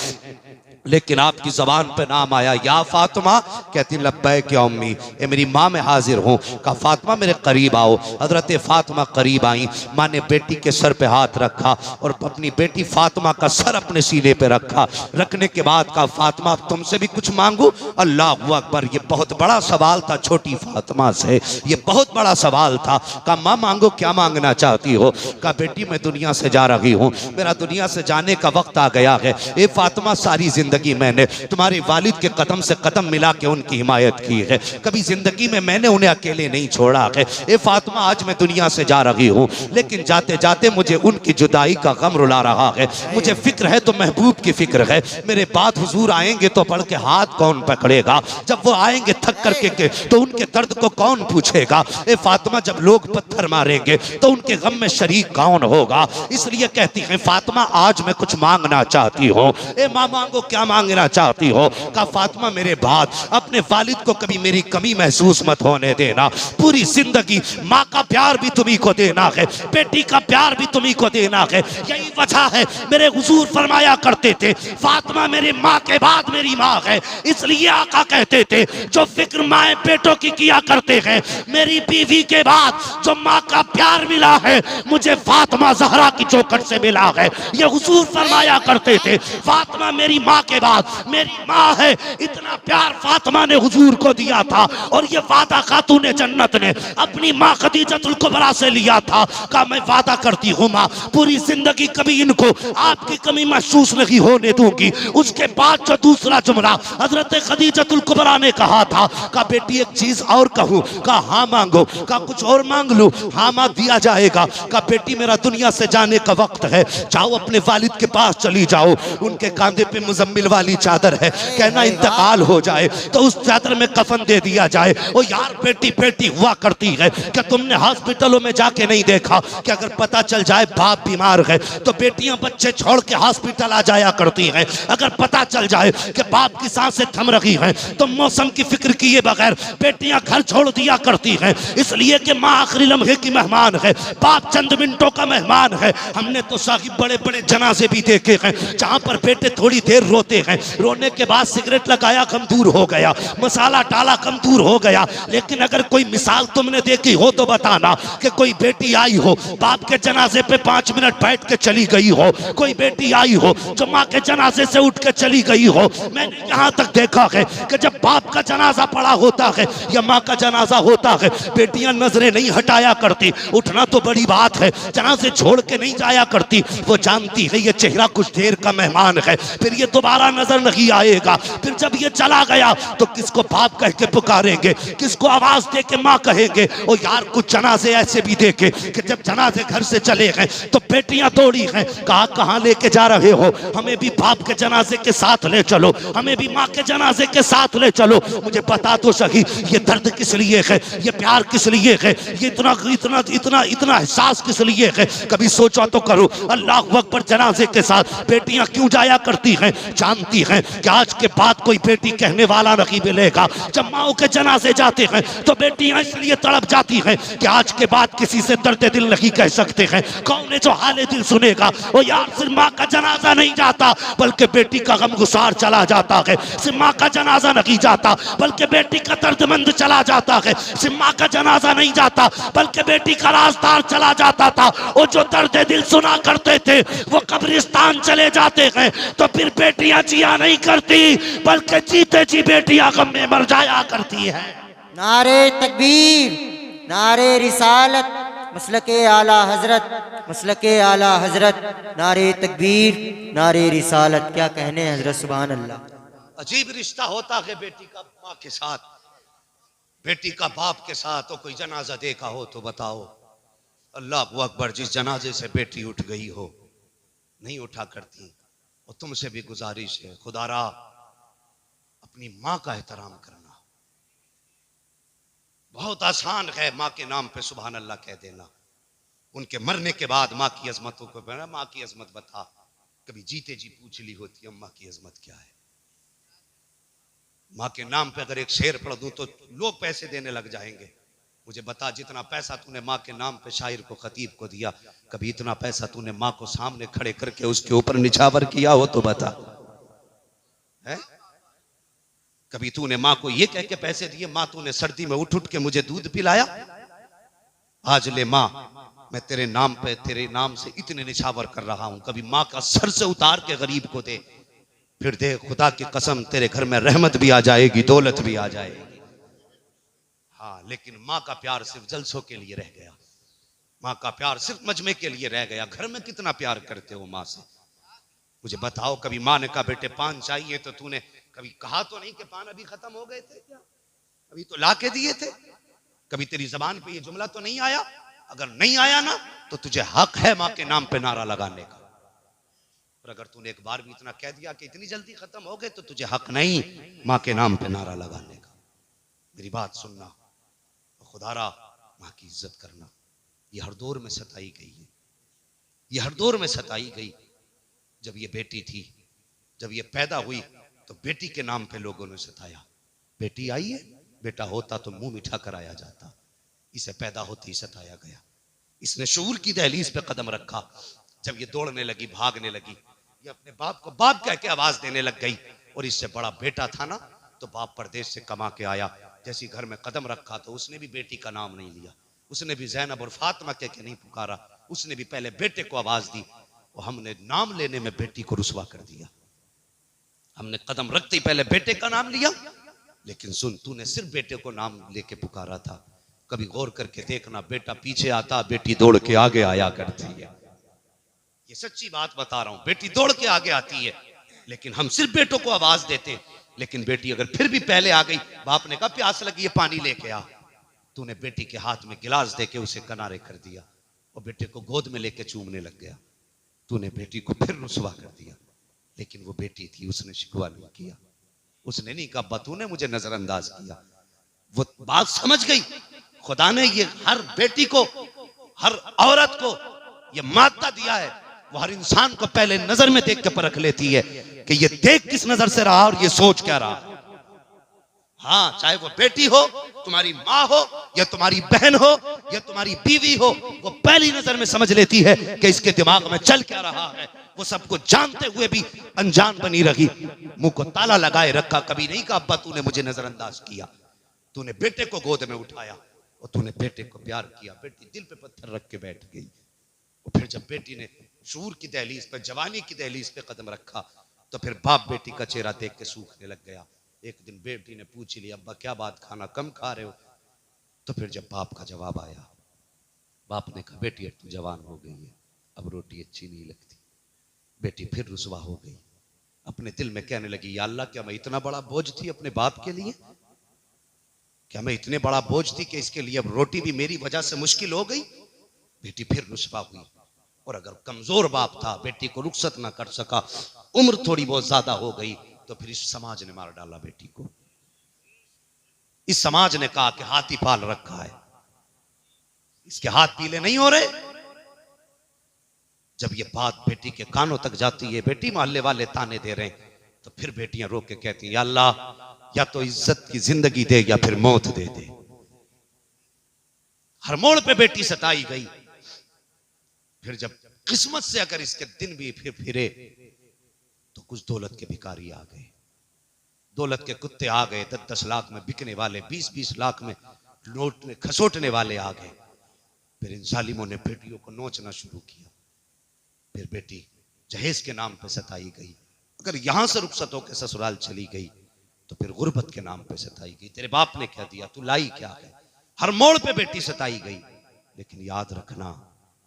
लेकिन आपकी जबान पे नाम आया या फातिमा। कहती लब्बैक या उम्मी, ए मेरी माँ मैं हाजिर हूँ। कहा फातिमा मेरे करीब आओ। हजरत फातिमा करीब आई। माँ ने बेटी के सर पे हाथ रखा और अपनी बेटी फातिमा का सर अपने सीने पे रखा। रखने के बाद कहा फातिमा तुमसे भी कुछ मांगू। अल्लाह अकबर। ये बहुत बड़ा सवाल था छोटी फातिमा से, ये बहुत बड़ा सवाल था। कहा माँ मांगो, क्या मांगना चाहती हो। कहा बेटी मैं दुनिया से जा रही हूँ, मेरा दुनिया से जाने का वक्त आ गया है। ए फातिमा सारी जिंदगी मैंने तुम्हारे वालिद के कदम से कदम मिला के उनकी हिमायत की है, कभी जिंदगी में मैंने उन्हें अकेले नहीं छोड़ा है। ए फातिमा आज मैं दुनिया से जा रही हूँ, लेकिन जाते जाते मुझे उनकी जुदाई का गम रुला रहा है। मुझे फिक्र है तो महबूब की फिक्र है। मेरे बाद हुजूर आएंगे तो पढ़ के हाथ कौन पकड़ेगा। जब वो आएंगे थक करके तो उनके दर्द को कौन पूछेगा। ए फातिमा जब लोग पत्थर मारेंगे तो उनके गम में शरीक कौन होगा। इसलिए कहती है फातिमा आज मैं कुछ मांगना चाहती हूँ। ए माँ मांगो, क्या मांगना चाहती हो। कहा फातिमा मेरे बाद अपने वालिद को कभी मेरी कमी महसूस मत होने देना। पूरी जिंदगी माँ का प्यार भी तुम्ही को देना है, बेटी का प्यार भी तुम्ही को देना है। यही वजह है मेरे हुजूर फरमाया करते थे फातिमा मेरी माँ के बाद मेरी माँ है। इसलिए आका कहते थे जो फिक्र माए बेटों की किया करते हैं, मेरी बीवी के बाद जो माँ का प्यार मिला है मुझे फातिमा ज़हरा की चौखट से मिला है। ये हुजूर फरमाया करते थे फातिमा मेरी माँ के बाद मेरी माँ है। इतना प्यार फातिमा ने हुजूर को दिया था और ये वादा खातूने जन्नत ने अपनी माँ खदीजतुल कुबरा से लिया था। कहा मैं वादा करती हूँ माँ पूरी जिंदगी कभी इनको आपकी कमी महसूस नहीं होने दूंगी। उसके बाद जो दूसरा जुमला हजरत खदीजतुल कुबरा ने कहा था, कहा बेटी एक चीज और कहूँ। कहा हाँ मांगो। कहा कुछ और मांग लो। हाँ माँ दिया जाएगा। कहा बेटी मेरा दुनिया से जाने का वक्त है, जाओ अपने वालिद के पास चली जाओ। उनके कांधे पे मुजम्मिल वाली चादर है, कहना इंतकाल हो जाए तो उस चादर में कफन दे दिया जाए। ओ यार बेटी बेटी हुआ करती है, क्या तुमने हॉस्पिटलों में जाके नहीं देखा कि अगर पता चल जाए बाप बीमार है तो बेटियां बच्चे छोड़ के हॉस्पिटल आ जाया करती हैं। अगर पता चल जाए कि बाप की सांसें थम रही हैं तो मौसम की फिक्र किए बगैर बेटियां घर छोड़ दिया करती हैं। इसलिए कि माँ आखिरी लम्हे की मेहमान है, बाप चंद मिनटों का मेहमान है। हमने तो साहिब बड़े बड़े जनाजे भी देखे हैं जहां पर बेटे थोड़ी देर रोते हैं, रोने के बाद सिगरेट लगाया कम दूर हो गया, मसाला डाला कम दूर हो गया। लेकिन अगर कोई मिसाल तुमने देखी हो तो बताना कि कोई बेटी आई हो बाप के जनाजे पे 5 मिनट बैठ के चली गई हो, कोई बेटी आई हो जो माँ के जनाजे से उठ के चली गई हो। मैंने यहाँ तक देखा है कि जब बाप का जनाजा पड़ा होता है या माँ का जनाजा होता है, बेटियां नजरें नहीं हटाया करती। उठना तो बड़ी बात है, जनाजे छोड़ के नहीं जाया करती। वो जानती है ये चेहरा कुछ देर का मेहमान है, फिर ये दोबारा नजर नहीं आएगा। फिर जब ये चला गया तो किसको बाप कह के पुकारेंगे, किसको आवाज दे के माँ कहेंगे। और यार कुछ जनाजे ऐसे भी देखे कि जब जनाजे घर से चले गए तो बेटियां दौड़ी हैं, कहा कहाँ लेके जा रहे हो, हमें भी बाप के जनाजे के साथ ले चलो, हमें भी माँ के जनाजे के साथ ले चलो। मुझे बता तो सही ये दर्द किस लिए है, ये प्यार किस लिए है, ये इतना इतना इतना इतना एहसास किस लिए है। कभी सोचा तो करो। अल्लाह अकबर, जनाजे के साथ बेटियां क्यों जाया करती हैं? जानती हैं कि आज के बाद कोई बेटी कहने वाला नहीं मिलेगा। जब माओ के जनाजे जाते हैं तो बेटियां इसलिए तड़प जाती हैं कि आज के बाद किसी से दर्द दिल नहीं कह सकते हैं। कौन है जो हाले दिल सुनेगा? वो यार सिर्फ माँ का जनाजा नहीं जाता बल्कि बेटी का गमगुसार चला जाता है। सिर्फ माँ का जनाजा नहीं जाता बल्कि बेटी का दर्दमंद चला जाता है। सिर्फ माँ का जनाजा नहीं जाता बल्कि बेटी का राजदार चला जाता था। और जो दर्द दिल सुना करते थे वो कब्रिस्तान चले जाते हैं। तो फिर बेटियां जिया नहीं करती बल्कि जीते जी बेटियां गम में मर जाया करती है। नारे तकबीर, नारे रिसालत, मसलके आला हजरत, मसलके आला हजरत, नारे तकबीर, नारे रिसालत। क्या कहने हैं हजरत, सुभान अल्लाह। अजीब रिश्ता होता है बेटी का माँ के साथ, बेटी का बाप के साथ। तो कोई जनाजा देखा हो तो बताओ। अल्लाह अकबर, जिस जनाजे से बेटी उठ गई हो नहीं उठा करती। और तुमसे भी गुजारिश है, खुदारा अपनी माँ का एहतराम करना। बहुत आसान है माँ के नाम पे सुभान अल्लाह कह देना। उनके मरने के बाद माँ की अजमतों को, माँ की अजमत बता। कभी जीते जी पूछ ली होती अम्मा की अजमत क्या है? माँ के नाम पे अगर एक शेर पढ़ दूं तो लोग पैसे देने लग जाएंगे। मुझे बता, जितना पैसा तूने माँ के नाम पे शायर को, खतीब को दिया, कभी इतना पैसा तूने माँ को सामने खड़े करके उसके ऊपर निछावर किया हो तो बता। है कभी तूने माँ को ये कह के पैसे दिए, माँ तूने सर्दी में उठ उठ के मुझे दूध पिलाया, आज ले माँ मैं तेरे नाम पे, तेरे नाम से इतने निछावर कर रहा हूं, कभी माँ का सर से उतार के गरीब को दे। फिर दे खुदा की कसम, तेरे घर में रहमत भी आ जाएगी, दौलत भी आ जाएगी। हाँ, लेकिन माँ का प्यार सिर्फ जलसों के लिए रह गया, माँ का प्यार सिर्फ मजमे के लिए रह गया। घर में कितना प्यार करते हो माँ से? मुझे बताओ, कभी माँ ने कहा बेटे पान चाहिए तो तूने कभी कहा तो नहीं कि पान अभी खत्म हो गए थे क्या, अभी तो ला के दिए थे? कभी तेरी जबान पे ये जुमला तो नहीं आया? अगर नहीं आया ना तो तुझे हक है माँ के नाम पे नारा लगाने का। और अगर तूने एक बार भी इतना कह दिया कि इतनी जल्दी खत्म हो गए तो तुझे हक नहीं माँ के नाम पे नारा लगाने का। मेरी बात सुनना, खुदारा माँ की इज्जत करना। ये हर दौर में सताई गई है, ये हर दौर में सताई गई। जब ये बेटी थी, जब ये पैदा हुई तो बेटी के नाम पे लोगों ने सताया। बेटी आई है, बेटा होता तो मुंह मीठा कराया जाता, इसे पैदा होते ही सताया गया। इसने शऊर की दहलीज पे कदम रखा। जब ये दौड़ने लगी, भागने लगी, ये अपने बाप को बाप कह के आवाज देने लग गई। और इससे बड़ा बेटा था ना, तो बाप परदेश से कमा के आया, जैसी घर में कदम रखा तो उसने भी बेटी का नाम नहीं लिया, उसने भी ज़ैनब और फातिमा कह के नहीं पुकारा, उसने भी पहले बेटे को आवाज दी। और हमने नाम लेने में बेटी को रुसवा कर दिया। हमने कदम रखते ही पहले बेटे का नाम लिया। लेकिन सुन, तूने सिर्फ बेटे को नाम लेके पुकारा था, कभी गौर करके देखना, बेटा पीछे आता, बेटी दौड़ के आगे आया करती है। ये सच्ची बात बता रहा हूं, बेटी दौड़ के आगे आती है। लेकिन हम सिर्फ बेटों को आवाज देते हैं। लेकिन बेटी अगर फिर भी पहले आ गई, बाप ने कहा प्यास लगी है पानी लेके आ, तूने बेटी के हाथ में गिलास देके उसे किनारे कर दिया और बेटे को गोद में लेके चूमने लग गया। तूने बेटी को फिर रुसवा कर दिया। लेकिन वो बेटी थी, उसने शिकवा नहीं किया, उसने नहीं कहा तूने मुझे नजरअंदाज किया। वो बात समझ गई। खुदा ने ये हर बेटी को, हर औरत को ये मादा दिया है। वो हर इंसान को पहले नजर में देख के परख लेती है कि ये देख किस नजर से रहा और ये सोच क्या रहा। हाँ, चाहे वो बेटी हो, तुम्हारी माँ हो, या तुम्हारी बहन हो, या तुम्हारी बीवी हो, वो पहली नजर में समझ लेती है कि इसके दिमाग में चल क्या रहा है। वो सबको जानते हुए भी अनजान बनी रही, मुंह को ताला लगाए रखा। कभी नहीं कहा अब्बा तूने मुझे नजरअंदाज किया। तूने बेटे को गोद में उठाया और तूने बेटे को प्यार किया। बेटी दिल पे पत्थर रख के बैठ गई। और फिर जब बेटी ने शूर की दहलीज पे, जवानी की दहलीज पे कदम रखा, तो फिर बाप बेटी का चेहरा देख के सूखने लग गया। एक दिन बेटी ने पूछ लिया, अब्बा क्या बात, खाना कम खा रहे हो? तो फिर जब बाप का जवाब आया, बाप ने कहा, बेटी अब तू जवान हो गई है, अब रोटी अच्छी नहीं लगती। बेटी फिर रुसवा हो गई, अपने दिल में कहने लगी, या अल्लाह, क्या मैं इतना बड़ा बोझ थी अपने बाप के लिए? क्या मैं इतने बड़ा बोझ थी कि इसके लिए अब रोटी भी मेरी वजह से मुश्किल हो गई? बेटी फिर रुसवा हुई। और अगर कमजोर बाप था, बेटी को रुखसत ना कर सका, उम्र थोड़ी बहुत ज्यादा हो गई, तो फिर इस समाज ने मार डाला बेटी को। इस समाज ने कहा कि हाथी पाल रखा है, इसके हाथ पीले नहीं हो रहे। जब ये बात बेटी के कानों तक जाती है, बेटी मोहल्ले वाले ताने दे रहे हैं, तो फिर बेटियां रो के कहती हैं, या अल्लाह, या तो इज्जत की जिंदगी दे या फिर मौत दे दे। हर मोड़ पे बेटी सताई गई। फिर जब किस्मत से अगर इसके दिन भी फिर फिरे, तो कुछ दौलत के भिखारी आ गए, दौलत के कुत्ते आ गए, 10-10 लाख में बिकने वाले, 20-20 लाख में लौटने खसोटने वाले आ गए। फिर इन जालिमों ने बेटियों को नोचना शुरू किया। फिर बेटी जहेज के नाम पे सताई गई। अगर यहां से रुखसत होकर ससुराल चली गई, तो फिर गुर्बत के नाम पे सताई गई। तेरे बाप ने क्या दिया, तू लाई क्या है? हर मोड़ पे बेटी सताई गई। लेकिन याद रखना,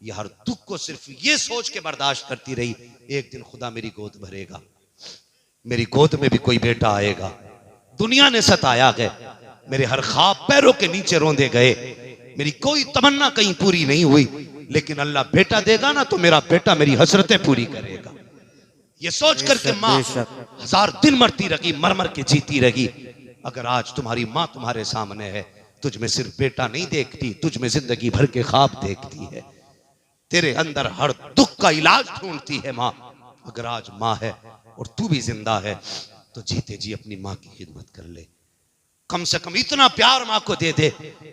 ये हर दुख को सिर्फ ये सोच के बर्दाश्त करती रही, एक दिन खुदा मेरी गोद भरेगा, मेरी गोद में भी कोई बेटा आएगा। दुनिया ने सताया गए, मेरे हर ख्वाब पैरों के नीचे रोंदे गए, मेरी कोई तमन्ना कहीं पूरी नहीं हुई, लेकिन अल्लाह बेटा देगा ना, तो मेरा बेटा मेरी हसरतें पूरी करेगा। ये सोच करके माँ 1000 दिन मरती रही, मर मर के जीती रही। अगर आज तुम्हारी माँ तुम्हारे सामने है, तुझ में सिर्फ बेटा नहीं देखती, तुझ में जिंदगी भर के ख्वाब देखती है, तेरे अंदर हर दुख का इलाज ढूंढती है माँ। अगर आज माँ है और तू भी जिंदा है, तो जीते जी अपनी माँ की खिदमत कर ले। कम से कम इतना प्यार माँ को दे दे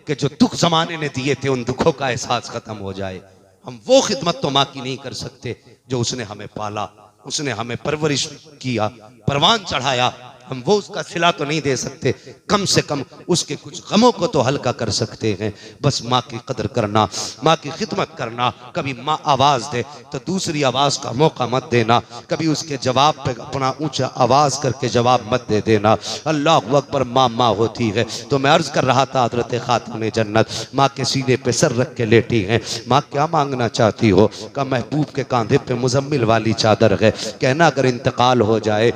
कि जो दुख जमाने ने दिए थे, उन दुखों का एहसास खत्म हो जाए। हम वो खिदमत तो माँ की नहीं कर सकते जो उसने हमें पाला, उसने हमें परवरिश किया, परवान चढ़ाया। हम वो उसका सिला तो नहीं दे सकते, कम से कम उसके कुछ गमों को तो हल्का कर सकते हैं। बस माँ की कदर करना, माँ की खिदमत करना। कभी माँ आवाज दे तो दूसरी आवाज का मौका मत देना, कभी उसके जवाब पे अपना ऊंचा आवाज करके जवाब मत दे देना। अल्लाह अकबर। माँ माँ होती है। तो मैं अर्ज कर रहा था, हजरत खातून जन्नत माँ के सीने पे सर रख के लेटी हैं। माँ क्या मांगना चाहती हो? का महबूब के कांधे पे मुजम्मिल वाली चादर है, कहना अगर इंतकाल हो जाए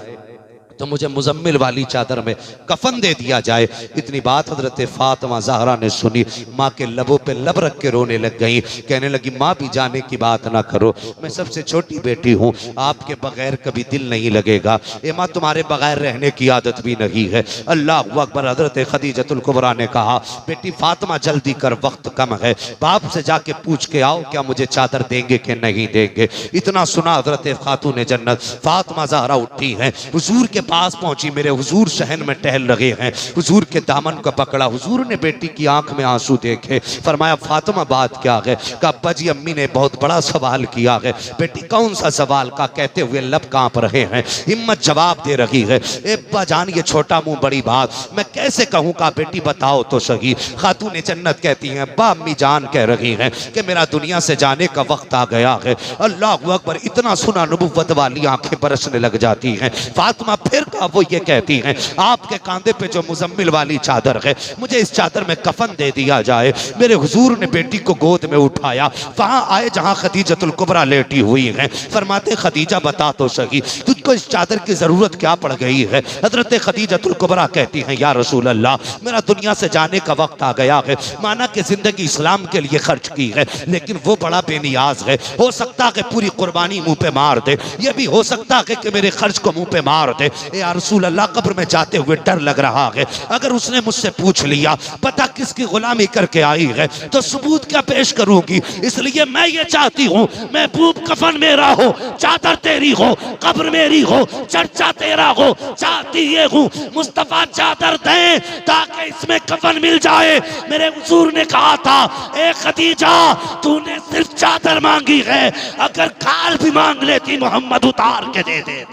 तो मुझे मुजम्मिल वाली चादर में कफन दे दिया जाए। इतनी बात हजरत फातिमा ज़हरा ने सुनी, माँ के लबों पे लब रख के रोने लग गई। कहने लगी, माँ भी जाने की बात ना करो, मैं सबसे छोटी बेटी हूँ, आपके बगैर कभी दिल नहीं लगेगा। ए माँ, तुम्हारे बगैर रहने की आदत भी नहीं है। अल्लाह अकबर। हजरत खदीजतुल कुबरा ने कहा, बेटी फातिमा जल्दी कर, वक्त कम है, बाप से जाके पूछ के आओ क्या मुझे चादर देंगे कि नहीं देंगे। इतना सुना हजरत खातून जन्नत फातिमा ज़हरा उठी हैं, हुजूर के पास पहुंची। मेरे हुजूर शहन में टहल रहे हैं, हुजूर के दामन को पकड़ा। हुजूर ने बेटी की आंख में आंसू देखे, फरमाया, फातिमा बात क्या है? कहा, अब्बा जी अम्मी ने बहुत बड़ा सवाल किया है। बेटी कौन सा सवाल? का कहते हुए लब कांप रहे हैं, हिम्मत जवाब दे रही है। ए अब्बा जान, ये छोटा मुंह बड़ी बात मैं कैसे कहूँ? का बेटी बताओ तो सही। खातून जन्नत कहती हैं, अब्बा अम्मी जान कह रही हैं कि मेरा दुनिया से जाने का वक्त आ गया है। अल्लाह अकबर। इतना सुना नबुव्वत वाली आंखें बरसने लग जाती हैं। फातिमा फिर का वो ये कहती हैं, आपके कांधे पे जो मुजम्मिल वाली चादर है, मुझे इस चादर में कफन दे दिया जाए। मेरे हुजूर ने बेटी को गोद में उठाया, वहां आए जहां खदीजतुल कुबरा लेटी हुई हैं। फरमाते, खदीजा बता तो सही, तुझको इस चादर की जरूरत क्या पड़ गई है? हजरत खदीजतुल कुबरा कहती हैं, या रसूल अल्लाह, मेरा दुनिया से जाने का वक्त आ गया है। माना कि जिंदगी इस्लाम के लिए खर्च की है, लेकिन वो बड़ा बेनियाज है। हो सकता है पूरी कुर्बानी मुंह पे मार दे, ये भी हो सकता है कि मेरे खर्च को मुंह पे मार दे। या रसूल अल्लाह, कब्र में जाते हुए डर लग रहा है, अगर उसने मुझसे पूछ लिया पता किसकी गुलामी करके आई है, तो सबूत क्या पेश करूंगी? इसलिए मैं ये चाहती हूँ, महबूब कफन मेरा हो, चादर तेरी हो, कब्र मेरी हो, चर्चा तेरा हो। चाहती ये हूँ मुस्तफा चादर दे ताकि इसमें कफन मिल जाए। मेरे हुजूर ने कहा था, ए खदीजा, तूने सिर्फ चादर मांगी है, अगर काल भी मांग लेती मोहम्मद उतार के दे दे।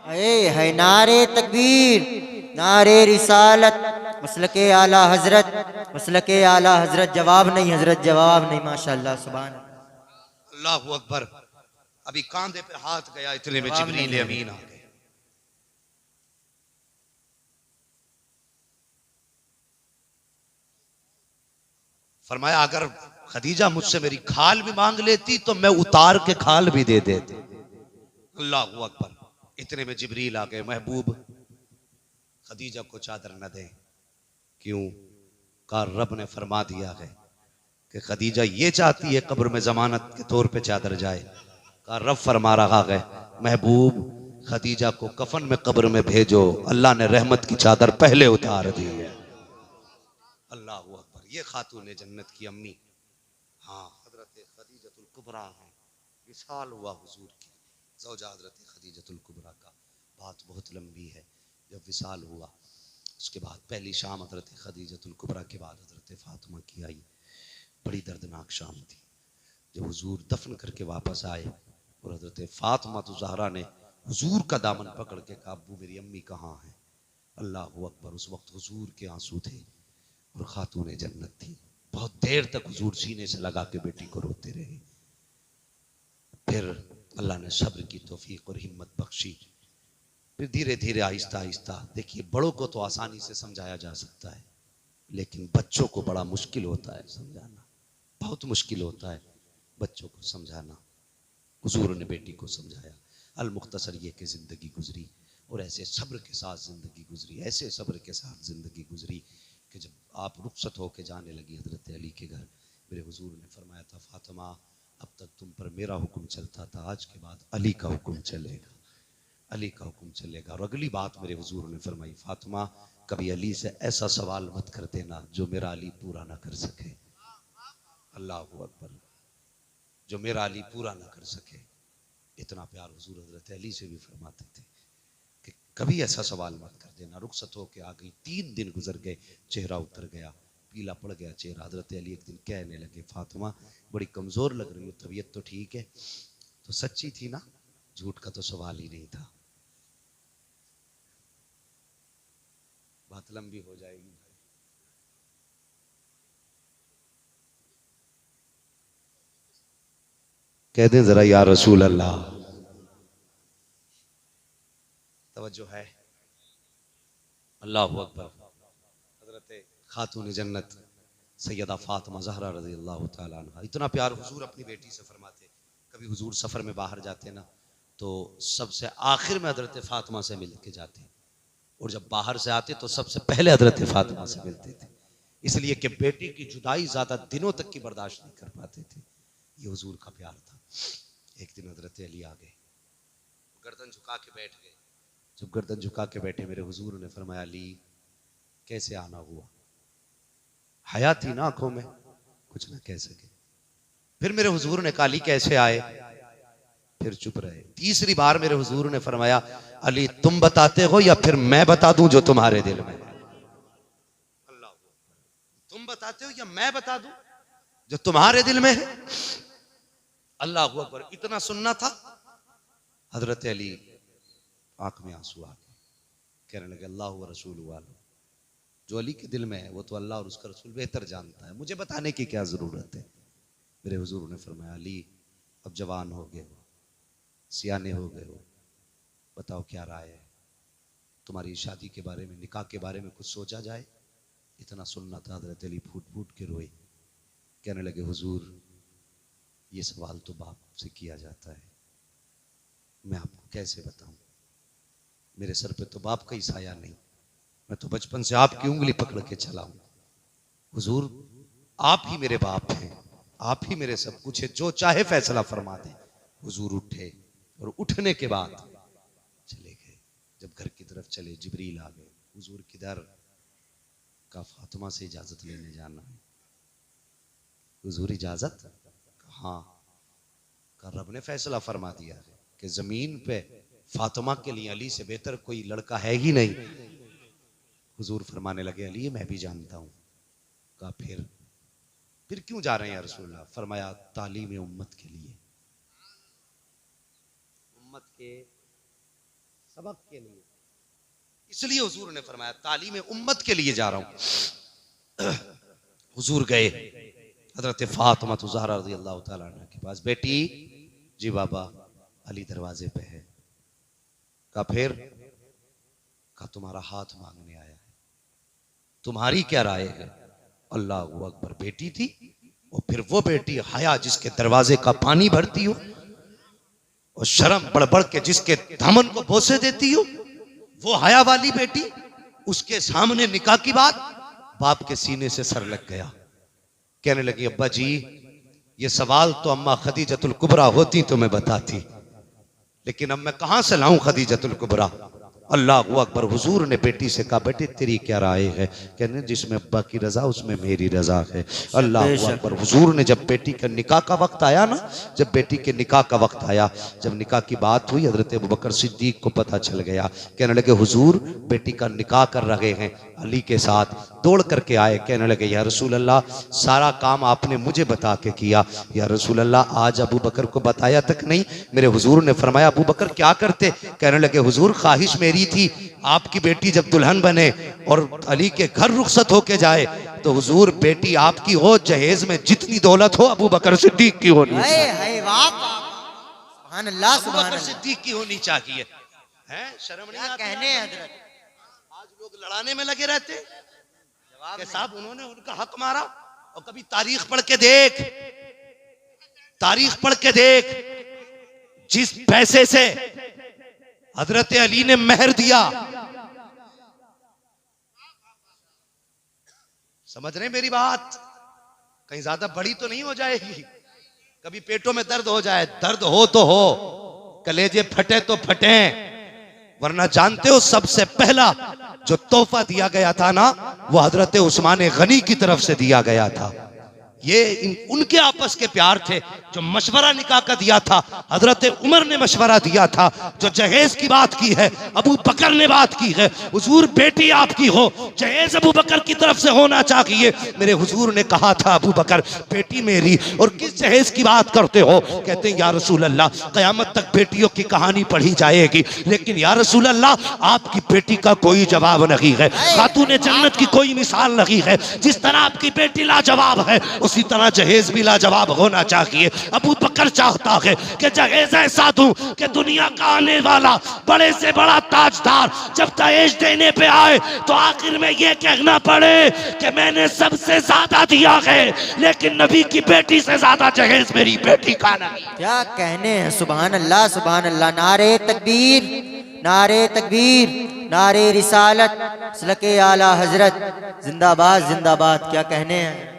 है नारे तकबीर, नारे रिसालत, मसलके आला हजरत, मसलके आला हजरत। जवाब नहीं हजरत, जवाब नहीं। माशाअल्लाह, सुभान अल्लाह अकबर। अभी कांधे पे हाथ गया, इतने में जिब्रील अमीन आ गए। फरमाया अगर खदीजा मुझसे मेरी खाल भी मांग लेती तो मैं उतार के खाल भी दे देती। अल्लाह अकबर। इतने में जिब्रील आ गए, महबूब खदीजा को चादर न दे। क्यों? कहा रब ने फरमा दिया है कि खदीजा ये चाहती है कब्र में जमानत के तौर पे चादर जाए। कहा रब फरमा रहा है महबूब खदीजा को कफन में कब्र में भेजो, अल्लाह ने रहमत की चादर पहले उतार दी है। अल्लाह अकबर। ये खातून जन्नत की अम्मी, हाँ हजरत खदीजतुल कुबरा है। विशाल हुआ हुजूर की ज़ौजा हजरत खदीजतुल कुबरा का। बात बहुत लंबी है। जब विशाल हुआ उसके बाद पहली शाम हजरत खदीजतुल कुबरा के बाद हजरत फातिमा की आई। बड़ी दर्दनाक शाम थी। जब हुजूर दफन करके वापस आए और हजरत फातिमा तो ज़हरा ने हुजूर का दामन पकड़ के कहा अब्बू मेरी अम्मी कहाँ है। अल्लाह अकबर। उस वक्त हुजूर के आंसू थे और खातून जन्नत थी। बहुत देर तक हुजूर सीने से लगा के बेटी को रोते रहे। फिर अल्लाह ने सब्र की तौफीक और हिम्मत बख्शी। फिर धीरे धीरे आहिस्ता आहिस्ता, देखिए बड़ों को तो आसानी से समझाया जा सकता है लेकिन बच्चों को बड़ा मुश्किल होता है समझाना, बहुत मुश्किल होता है बच्चों को समझाना। हुजूर ने बेटी को समझाया। अल मुख्तसर ये कि ज़िंदगी गुजरी और ऐसे सब्र के साथ ज़िंदगी गुजरी, ऐसे सब्र के साथ ज़िंदगी गुजरी कि जब आप रुखसत होकर जाने लगी हजरत अली के घर, मेरे हुजूर ने फरमाया था फातिमा अब तक तुम पर मेरा हुक्म चलता था, आज के बाद अली का हुक्म चलेगा, अली का हुक्म चलेगा। और अगली बात मेरे हुजूर ने फरमाई फातिमा कभी अली से ऐसा सवाल मत कर देना जो मेरा अली पूरा ना कर सके। अल्लाह अकबर। जो मेरा अली पूरा ना कर सके। इतना प्यार हुजूर हजरत अली से भी फरमाते थे कि कभी ऐसा सवाल मत कर देना। रुखसत होके आ गई, 3 दिन गुजर गए, चेहरा उतर गया, पीला पड़ गया चेहरा। हजरत अली एक दिन कहने लगे फातिमा बड़ी कमजोर लग रही हो, तबीयत तो ठीक है? तो सच्ची थी ना, झूठ का तो सवाल ही नहीं था। बात लंबी हो जाएगी। कह दें जरा या रसूल अल्लाह। तवज्जो है। अल्लाह अकबर। हजरत खातून जन्नत सैयदा फातिमा ज़हरा रज़ी अल्लाह तआला अन्हा, इतना प्यार हुजूर अपनी बेटी से फरमाते। कभी हुजूर सफ़र में बाहर जाते ना तो सबसे आखिर में हजरत फातिमा से मिल के जाते और जब बाहर से आते तो सबसे पहले हजरत फातिमा से मिलते थे, इसलिए कि बेटी की जुदाई ज़्यादा दिनों तक की बर्दाश्त नहीं कर पाते थे। ये हुजूर का प्यार था। एक दिन हजरत अली आ गए, गर्दन झुका के बैठ गए। जब गर्दन झुका के बैठे मेरे हुजूर ने फरमाया अली कैसे आना हुआ? हया थी ना आंखों में, कुछ ना कह सके। फिर मेरे हुजूर ने कहा अली कैसे आए? फिर चुप रहे। तीसरी बार मेरे हुजूर ने फरमाया अली तुम बताते हो या फिर मैं बता दूं जो तुम्हारे दिल में है? अल्लाह, तुम बताते हो या मैं बता दूं जो तुम्हारे दिल में है? अल्लाह अकबर। इतना सुनना था। हजरत अली आंख में आंसू आ गए, कहने लगे अल्लाह व रसूल वाला, जो अली के दिल में है वो तो अल्लाह और उसका रसूल बेहतर जानता है, मुझे बताने की क्या जरूरत है। मेरे हुजूर ने फरमाया अली अब जवान हो गए हो, सियाने हो गए हो, बताओ क्या राय है तुम्हारी शादी के बारे में, निकाह के बारे में कुछ सोचा जाए? इतना सुनना था। हजरत अली फूट फूट के रोए, कहने लगे हुजूर ये सवाल तो बाप से किया जाता है, मैं आपको कैसे बताऊं? मेरे सर पे तो बाप का ही साया नहीं, मैं तो बचपन से आपकी उंगली पकड़ के चला हूं। हुजूर आप ही मेरे बाप हैं, आप ही मेरे सब कुछ है, जो चाहे फैसला फरमा दें। हुजूर उठे और उठने के बाद चले गए। जब घर की तरफ चले जिब्रील आ गए, हुजूर किधर? का फातिमा से इजाजत लेने जाना है। हुजूर इजाजत? हाँ। का रब ने फैसला फरमा दिया है कि जमीन पे फातिमा के लिए अली से बेहतर कोई लड़का है ही नहीं। हुजूर फरमाने लगे अली मैं भी जानता हूं। का फिर क्यों जा रहे हैं या रसूलल्लाह? फरमाया तालीम उम्मत के लिए, उम्मत के सबक के लिए, इसलिए हुजूर ने फरमाया तालीम उम्मत के लिए जा रहा हूं। हुजूर गए हजरत फातिमा ज़हरा रज़ी अल्लाह तआला अन्हा के पास, बेटी जी बाबा अली दरवाजे पे है। का फिर? का तुम्हारा हाथ मांगने आया है, तुम्हारी क्या राय है? अल्लाह अकबर बेटी थी, और फिर वो बेटी हया जिसके दरवाजे का पानी भरती हो, और शर्म बढ़ के जिसके दामन को बोसे देती हो, वो हया वाली बेटी, उसके सामने निकाह की बात, बाप के सीने से सर लग गया। कहने लगी अब्बा जी ये सवाल तो अम्मा खदीजतुल कुबरा होती तो मैं बताती, लेकिन अब मैं कहां से लाऊं खदीजतुल कुबरा। अल्लाह अकबर। हुजूर ने बेटी से कहा बेटे तेरी क्या राय है? कहने जिसमें अब्बा की रजा उसमें मेरी रजा है। अल्लाह अकबर। हुजूर ने जब बेटी का निकाह का वक्त आया ना, जब बेटी के निकाह का वक्त आया, जब निकाह की बात हुई, हजरत अबू बकर सिद्दीक को पता चल गया। कहने लगे हुजूर बेटी का निकाह कर रहे हैं अली के साथ। दौड़ करके आए, कहने लगे या रसूल अल्लाह सारा काम आपने मुझे बता के किया, या रसूल अल्लाह आज अबू बकर को बताया तक नहीं। मेरे हुजूर ने फरमाया अबू बकर क्या करते? कहने लगे हुजूर ख्वाहिश मेरी थी आपकी बेटी जब दुल्हन बने और अली के घर रुखसत होके जाए तो हुजूर बेटी आपकी हो, जहेज में जितनी दौलत हो अबू बकर सिद्दीक की होनी चाहिए। सुभान अल्लाह, अबू बकर सिद्दीक की होनी चाहिए। हैं शर्म नहीं आती? कहने हजरत आज लोग लड़ाने में लगे रहते कि साहब उन्होंने उनका हक मारा। और कभी तारीख पढ़ के देख, तारीख पढ़ के देख, जिस पैसे से हजरत अली ने मेहर दिया, समझ रहे मेरी बात? कहीं ज्यादा बड़ी तो नहीं हो जाएगी, कभी पेटों में दर्द हो जाए, दर्द हो तो हो, कलेजे फटे तो फटे, वरना जानते हो सबसे पहला जो तोहफा दिया गया था ना, वो हजरत उस्मान गनी की तरफ से दिया गया था। ये उनके आपस के प्यार थे। जो मशवरा निकाह का दिया था हजरत उमर ने मशवरा दिया था, जो जहेज की बात की है अबू बकर ने बात की है। हुजूर बेटी आपकी हो, जहेज अबू बकर की तरफ से होना चाहिए। मेरे हुजूर ने कहा था अबू बकर बेटी मेरी, और किस जहेज की बात करते हो? कहते हैं या रसूल अल्लाह कयामत तक बेटियों की कहानी पढ़ी जाएगी, लेकिन या रसूल अल्लाह आपकी बेटी का कोई जवाब नहीं है, खातून जन्नत की कोई मिसाल नहीं है। जिस तरह आपकी बेटी लाजवाब है उसी तरह जहेज भी लाजवाब होना चाहिए। अबू बकर चाहता है कि जहेज ऐसा दूं कि दुनिया का आने वाला बड़े से बड़ा ताजदार जब दहेज देने पे आए तो आखिर में ये कहना पड़े कि मैंने सबसे ज्यादा दिया है, लेकिन नबी की बेटी से ज्यादा जहेज मेरी बेटी का नहीं। क्या कहने हैं, सुभान अल्लाह सुभान अल्लाह। नारे तकबीर, नारे तकबीर, नारे रिसालत, सलके आला हजरत, जिंदाबाद जिंदाबाद। क्या कहने हैं।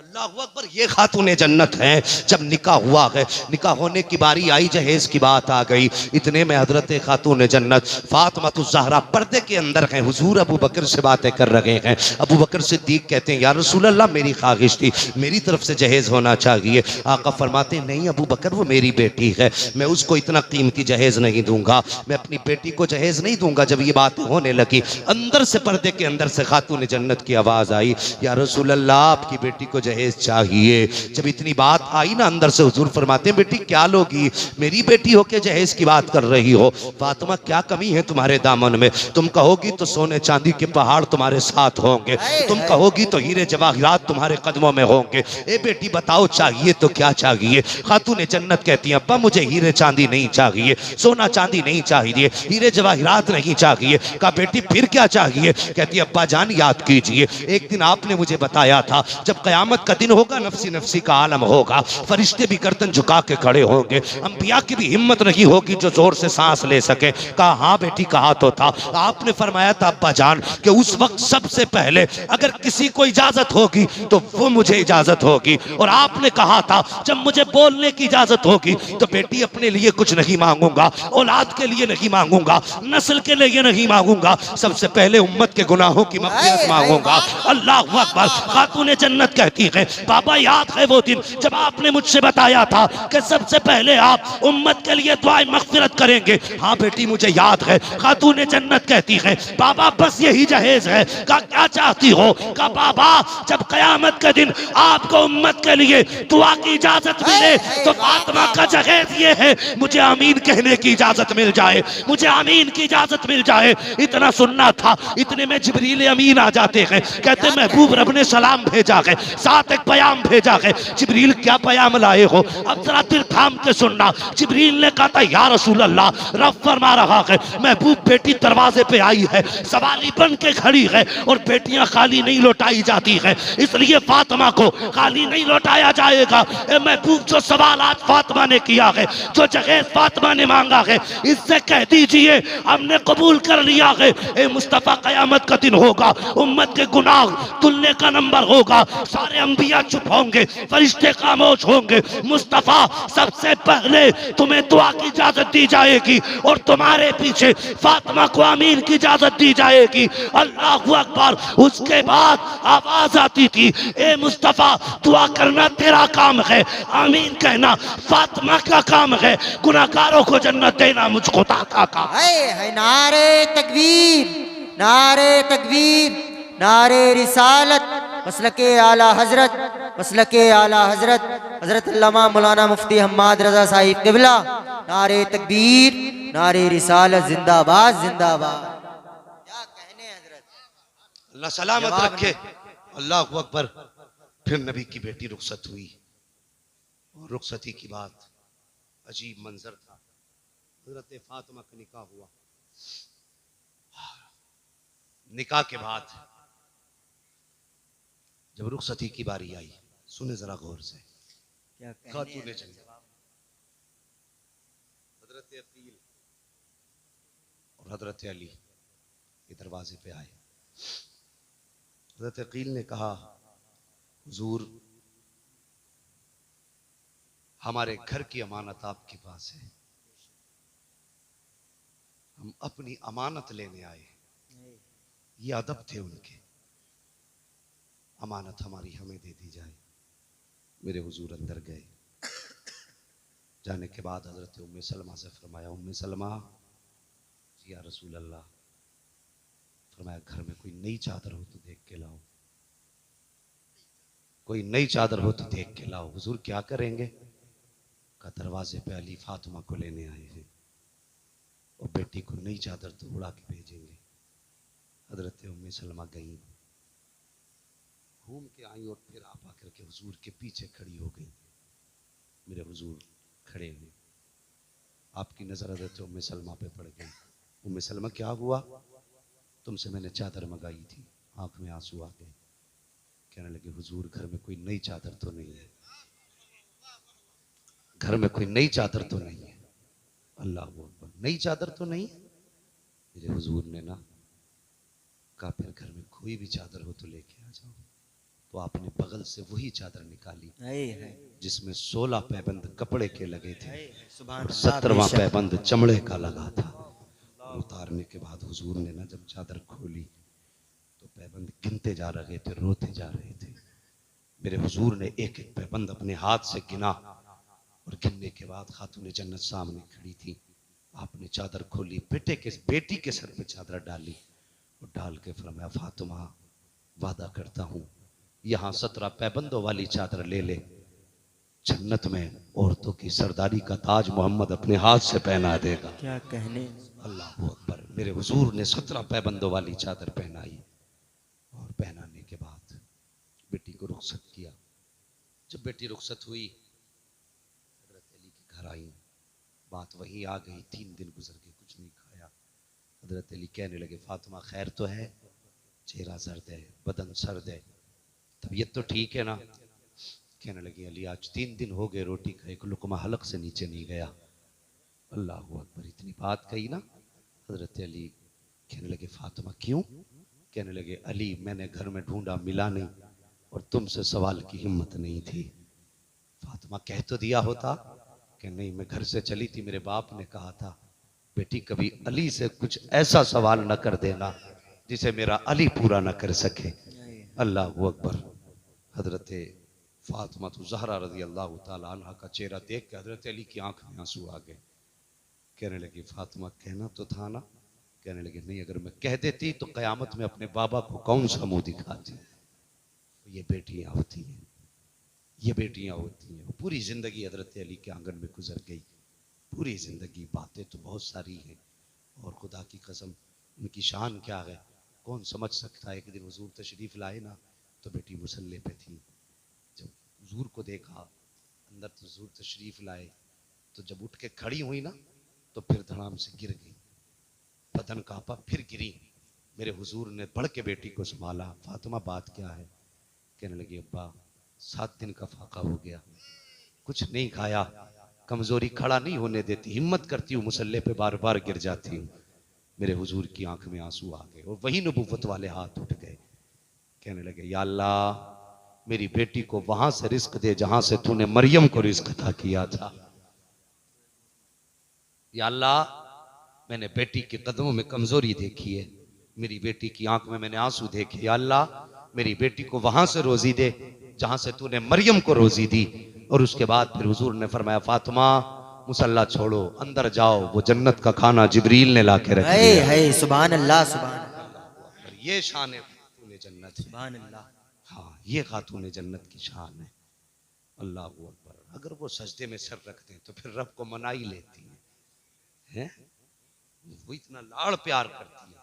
अल्लाहु अकबर। ये खातून जन्नत हैं। जब निकाह हुआ है, निकाह होने की बारी आई, जहेज की बात आ गई, इतने में हजरत खातून जन्नत फातिमा ज़हरा पर्दे के अंदर हैं। हुजूर अबू बकर से बातें कर रहे हैं। अबू बकर सिद्दीक कहते हैं या रसूल अल्लाह मेरी ख्वाहिश थी मेरी तरफ से जहेज होना चाहिए। आका फरमाते नहीं अबू बकर वो मेरी बेटी है, मैं उसको इतना कीमती जहेज नहीं दूंगा, मैं अपनी बेटी को जहेज नहीं दूंगा। जब ये बात होने लगी, अंदर से पर्दे के अंदर से खातून जन्नत की आवाज आई या रसूल अल्लाह आपकी बेटी को जहेज चाहिए। जब इतनी बात आई ना, अंदर से हुजूर फरमाते हैं बेटी क्या लोगी, मेरी बेटी होके जहेज की बात कर रही हो। फातिमा क्या कमी है तुम्हारे दामन में? तुम कहोगी तो सोने चांदी के पहाड़ तुम्हारे साथ होंगे, तुम कहोगी तो हीरे जवाहिरात तुम्हारे कदमों में होंगे। ए बेटी बताओ चाहिए तो क्या चाहिए? खातून जन्नत कहती है अब्बा मुझे हीरे चांदी नहीं चाहिए, सोना चांदी नहीं चाहिए, हीरे जवाहिरात नहीं चाहिए। कहा बेटी फिर क्या चाहिए? कहती है अब्बा जान याद कीजिए, एक दिन आपने मुझे बताया था जब कयामत का दिन होगा नफसी नफसी का आलम होगा, फरिश्ते भी गर्दन झुका के खड़े होंगे, अंबिया की भी हिम्मत नहीं होगी जो जोर से सांस ले सके। कहा हाँ बेटी कहा तो था, आपने फरमाया था अब्बा जान कि उस वक्त सबसे पहले अगर किसी को इजाजत होगी तो वो मुझे इजाजत होगी, और आपने कहा था जब मुझे बोलने की इजाजत होगी तो बेटी अपने लिए कुछ नहीं मांगूंगा, औलाद के लिए नहीं मांगूंगा, नस्ल के लिए नहीं मांगूंगा, सबसे पहले उम्मत के गुनाहों की मग़फ़िरत मांगूंगा। अल्लाह अकबर। खातून जन्नत कहती है बाबा याद है वो दिन जब आपने मुझसे बताया था कि सबसे पहले आप उम्मत के लिए दुआए मग़फ़िरत करेंगे? हाँ बेटी मुझे याद है। खातून जन्नत कहती है बाबा बस यही जहेज है। का क्या चाहती हो? का बाबा जब कयामत के दिन आपको उम्मत के लिए दुआ की इजाजत मिले तो फातिमा का जहेज ये है, मुझे आमीन कहने की इजाजत मिल जाए, मुझे आमीन की इजाजत मिल जाए। इतना सुनना था, इतने में जिब्रील अमीन आ जाते हैं, कहते महबूब रब ने सलाम भेजा है, साथ साथ एक पैगाम भेजा है। जिब्रील क्या पैगाम लाए हो, अब जरा दिल थाम के सुनना। जिब्रील ने कहा था या रसूल अल्लाह, रब फरमा रहा है महबूब बेटी दरवाजे पे आई है, सवारी बन के खड़ी है और बेटियां खाली नहीं लौटाई जाती है, इसलिए फातिमा को खाली नहीं लौटाया जाएगा। ए महबूब, जो सवाल आज फातिमा ने किया है, जो जगह फातिमा ने मांगा है, इससे कह दीजिए हमने कबूल कर लिया है। ए मुस्तफा, कयामत का दिन होगा, उम्मत के गुनाह तुलने का नंबर होगा, सारे अंबिया चुप होंगे, फरिश्ते खामोश होंगे। मुस्तफा, सबसे पहले तुम्हें दुआ की इजाजत दी जाएगी और तुम्हारे पीछे फातिमा को आमीन की इजाजत दी जाएगी। अल्लाहू अकबर। उसके बाद आवाज आती थी, ए मुस्तफा, दुआ करना तेरा काम है, आमीन कहना फातिमा का काम है, गुनाहगारों को जन्नत देना मुझ खुदा का काम है। नारे तकबीर, नारे तकबीर, नारे रिसालत, मसलके आला हजरत, मसलके आला हजरत हजरत अल्लामा मौलाना मुफ्ती हम्माद रजा साहिब क़िबला। नारे तकबीर, नारे रिसालत, जिंदाबाद जिंदाबाद। क्या कहने हजरत, अल्लाह सलामत रखे। अल्लाह अकबर। फिर नबी की बेटी रुखसत हुई और रुखसती की बात अजीब मंजर था। हजरत फातिमा का निकाह हुआ। निकाह के बाद जब रुखसती की बारी आई, सुने जरा गौर से, क्या कहने खातूने जन्नत हजरत अकील और हजरत अली के दरवाजे पे आए। हजरत अकील ने कहा, हुजूर, हमारे घर की अमानत आपके पास है, हम अपनी अमानत लेने आए। ये अदब थे उनके, अमानत हमारी हमें दे दी जाए। मेरे हुजूर अंदर गए। जाने के बाद हजरत उम्मे सलमा से फरमाया, उम्मे सलमा, जी या रसूल अल्लाह। फरमाया, घर में कोई नई चादर हो तो देख के लाओ, कोई नई चादर हो तो देख के लाओ। हुजूर क्या करेंगे? का दरवाजे पे अली फातिमा को लेने आए हैं और बेटी को नई चादर तो उड़ा के भेजेंगे। हजरत उम्मे सलमा गई, घूम के आई और फिर आप आकर के हुजूर के पीछे खड़ी हो गई। मेरे हुजूर खड़े हैं, आपकी नजर हजरत उम्मे सलमा पे पड़ गई। उम्मे सलमा, क्या हुआ? तुमसे मैंने चादर मंगाई थी। आंख में आंसू आ गए। कहने लगे, हुजूर, घर में कोई नई चादर तो नहीं है, घर में कोई नई चादर तो नहीं है। अल्लाह अकबर, नई चादर तो नहीं है। मेरे हुजूर ने ना कहा, फिर घर में कोई भी चादर हो तो लेके आ जाओ। तो आपने बगल से वही चादर निकाली जिसमें 16 पैबंद कपड़े के लगे थे और 17वां पैबंद चमड़े का लगा था। उतारने के बाद हुजूर ने ना जब चादर खोली तो पैबंद गिनते जा रहे थे, रोते जा रहे थे। मेरे हुजूर ने एक एक पैबंद अपने हाथ से गिना और गिनने के बाद खातून जन्नत सामने खड़ी थी। आपने चादर खोली, बेटी के सर पे चादर डाली और डाल के फरमाया, फातिमा, वादा करता हूं यहां 17 पैबंदों वाली चादर ले ले, जन्नत में औरतों की सरदारी का ताज मोहम्मद अपने हाथ से पहना देगा। क्या कहने। अल्लाह अकबर। मेरे हुजूर ने 17 पैबंदों वाली चादर पहनाई और पहनाने के बाद बेटी को रुखसत किया। जब बेटी रुखसत हुई, हजरत अली के घर आई, बात वही आ गई। 3 दिन गुजर गए, कुछ नहीं खाया। हजरत अली कहने लगे, फातिमा खैर तो है? चेहरा सर्द है, बदन सर्द है, तबीयत तो ठीक है ना? कहने लगी, अली, आज 3 दिन हो गए रोटी खाए, एक लुकमा हलक से नीचे नहीं गया। अल्लाह अकबर। इतनी बात कही ना, हजरत अली कहने लगे, फातिमा क्यों? कहने लगे, अली, मैंने घर में ढूंढा, मिला नहीं और तुमसे सवाल की हिम्मत नहीं थी। फातिमा, कह तो दिया होता। कि नहीं, मैं घर से चली थी, मेरे बाप ने कहा था, बेटी कभी अली से कुछ ऐसा सवाल न कर देना जिसे मेरा अली पूरा न कर सके। अल्लाह अकबर। हजरत फातिमा ज़हरा रज़ी अल्लाह ताला अन्हा का चेहरा देख के हजरत अली की आंख में आंसू आ गए। कहने लगी, फातिमा, कहना तो था ना? कहने लगी, नहीं, अगर मैं कह देती तो कयामत में अपने बाबा को कौन सा मुंह दिखाती। ये बेटियां होती हैं, ये बेटियां होती हैं। पूरी जिंदगी हजरत अली के आंगन में गुजर गई, पूरी जिंदगी। बातें तो बहुत सारी हैं और खुदा की कसम उनकी शान क्या है कौन समझ सकता है। एक दिन हुजूर तशरीफ लाए ना तो बेटी मुसल्ले पे थी, हुजूर को देखा, अंदर तो हुजूर तशरीफ लाए, तो जब उठ के खड़ी हुई ना तो फिर धड़ाम से गिर गई, बदन कांपा, फिर गिरी। मेरे हुजूर ने पढ़ के बेटी को संभाला, फातिमा बात क्या है? कहने लगी अब्बा 7 दिन का फाका हो गया, कुछ नहीं खाया, कमजोरी खड़ा नहीं होने देती, हिम्मत करती हूँ मुसल्ले पे बार बार गिर जाती हूँ। मेरे हुजूर की आंख में आंसू आ गए और वही नबूवत वाले हाथ उठ गए। कहने लगे या अल्लाह मेरी बेटी को वहां से रिस्क दे जहां से तूने मरियम को रिस्क अता किया था। या अल्लाह मैंने बेटी के कदमों में कमजोरी देखी है, मेरी बेटी की आंख में मैंने आंसू देखे। या अल्लाह मेरी बेटी को वहां से रोजी दे जहां से तूने मरियम को रोजी दी। और उसके बाद फिर हुजूर ने फरमाया फातिमा मुसल्ला छोड़ो, अंदर जाओ, वो जन्नत का खाना जिब्रील ने लाके रख दिया। है सुभान अल्लाह सुभान अल्लाह। ये शान है खातून जन्नत, सुभान अल्लाह। हाँ ये खातून जन्नत की शान है। अल्लाह अकबर। अगर वो सजदे में सर रखते हैं तो फिर रब को मना ही लेती हैं। वो इतना लाड़ प्यार करती है,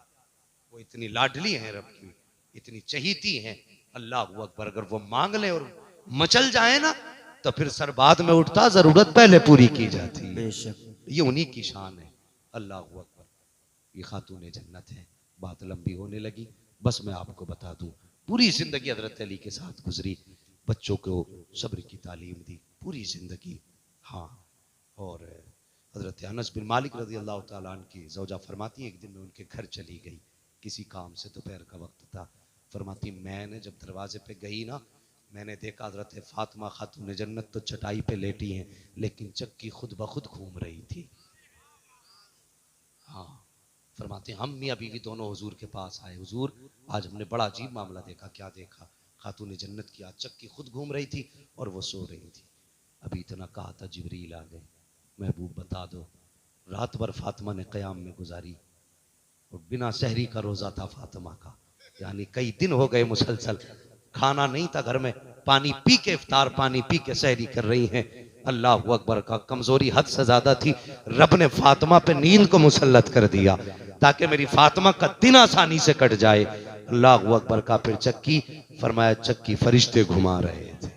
वो इतनी लाडली है रब की, इतनी चहीती है। अल्लाह अकबर। अगर वो मांग ले और मचल जाए ना तो फिर सर बाद में उठता, जरूरत पहले पूरी की जाती है। बेशक ये उन्हीं की शान है। अल्लाह अकबर। ये खातून जन्नत है। बात लंबी होने लगी, बस मैं आपको बता दूं पूरी जिंदगी हजरत अली के साथ गुजरी, बच्चों को सब्र की तालीम दी पूरी जिंदगी। हाँ, और हजरत अनस बिन मालिक रज़ी अल्लाह ताला अन्हु की ज़ौजा फरमाती है एक दिन मैं उनके घर चली गई किसी काम से, दोपहर का वक्त था। फरमाती मैंने जब दरवाजे पे गई ना, मैंने देखा हजरत फातिमा खातून जन्नत तो चटाई पे लेटी हैं, लेकिन चक्की खुद ब खुद घूम रही थी। हाँ, फरमाते हम मियाँ बीवी दोनों हुजूर के पास आए, हुजूर आज हमने बड़ा अजीब मामला देखा। क्या देखा? खातून जन्नत की आज चक्की खुद घूम रही थी और वो सो रही थी। अभी इतना कहा था जिब्रील आ गए, महबूब बता दो। रात भर फातिमा ने क़याम में गुजारी और बिना सहरी का रोज़ा था फातिमा का, यानी कई दिन हो गए मुसलसल खाना नहीं था घर में, पानी पी के इफ्तार, पानी पी के सहरी कर रही हैं। अल्लाह अकबर का कमजोरी हद से ज्यादा थी, रब ने फातिमा पे नींद को मुसल्लत कर दिया ताकि मेरी फातिमा का दिन आसानी से कट जाए। अल्लाह अकबर का। फिर चक्की, फरमाया चक्की फरिश्ते घुमा रहे थे।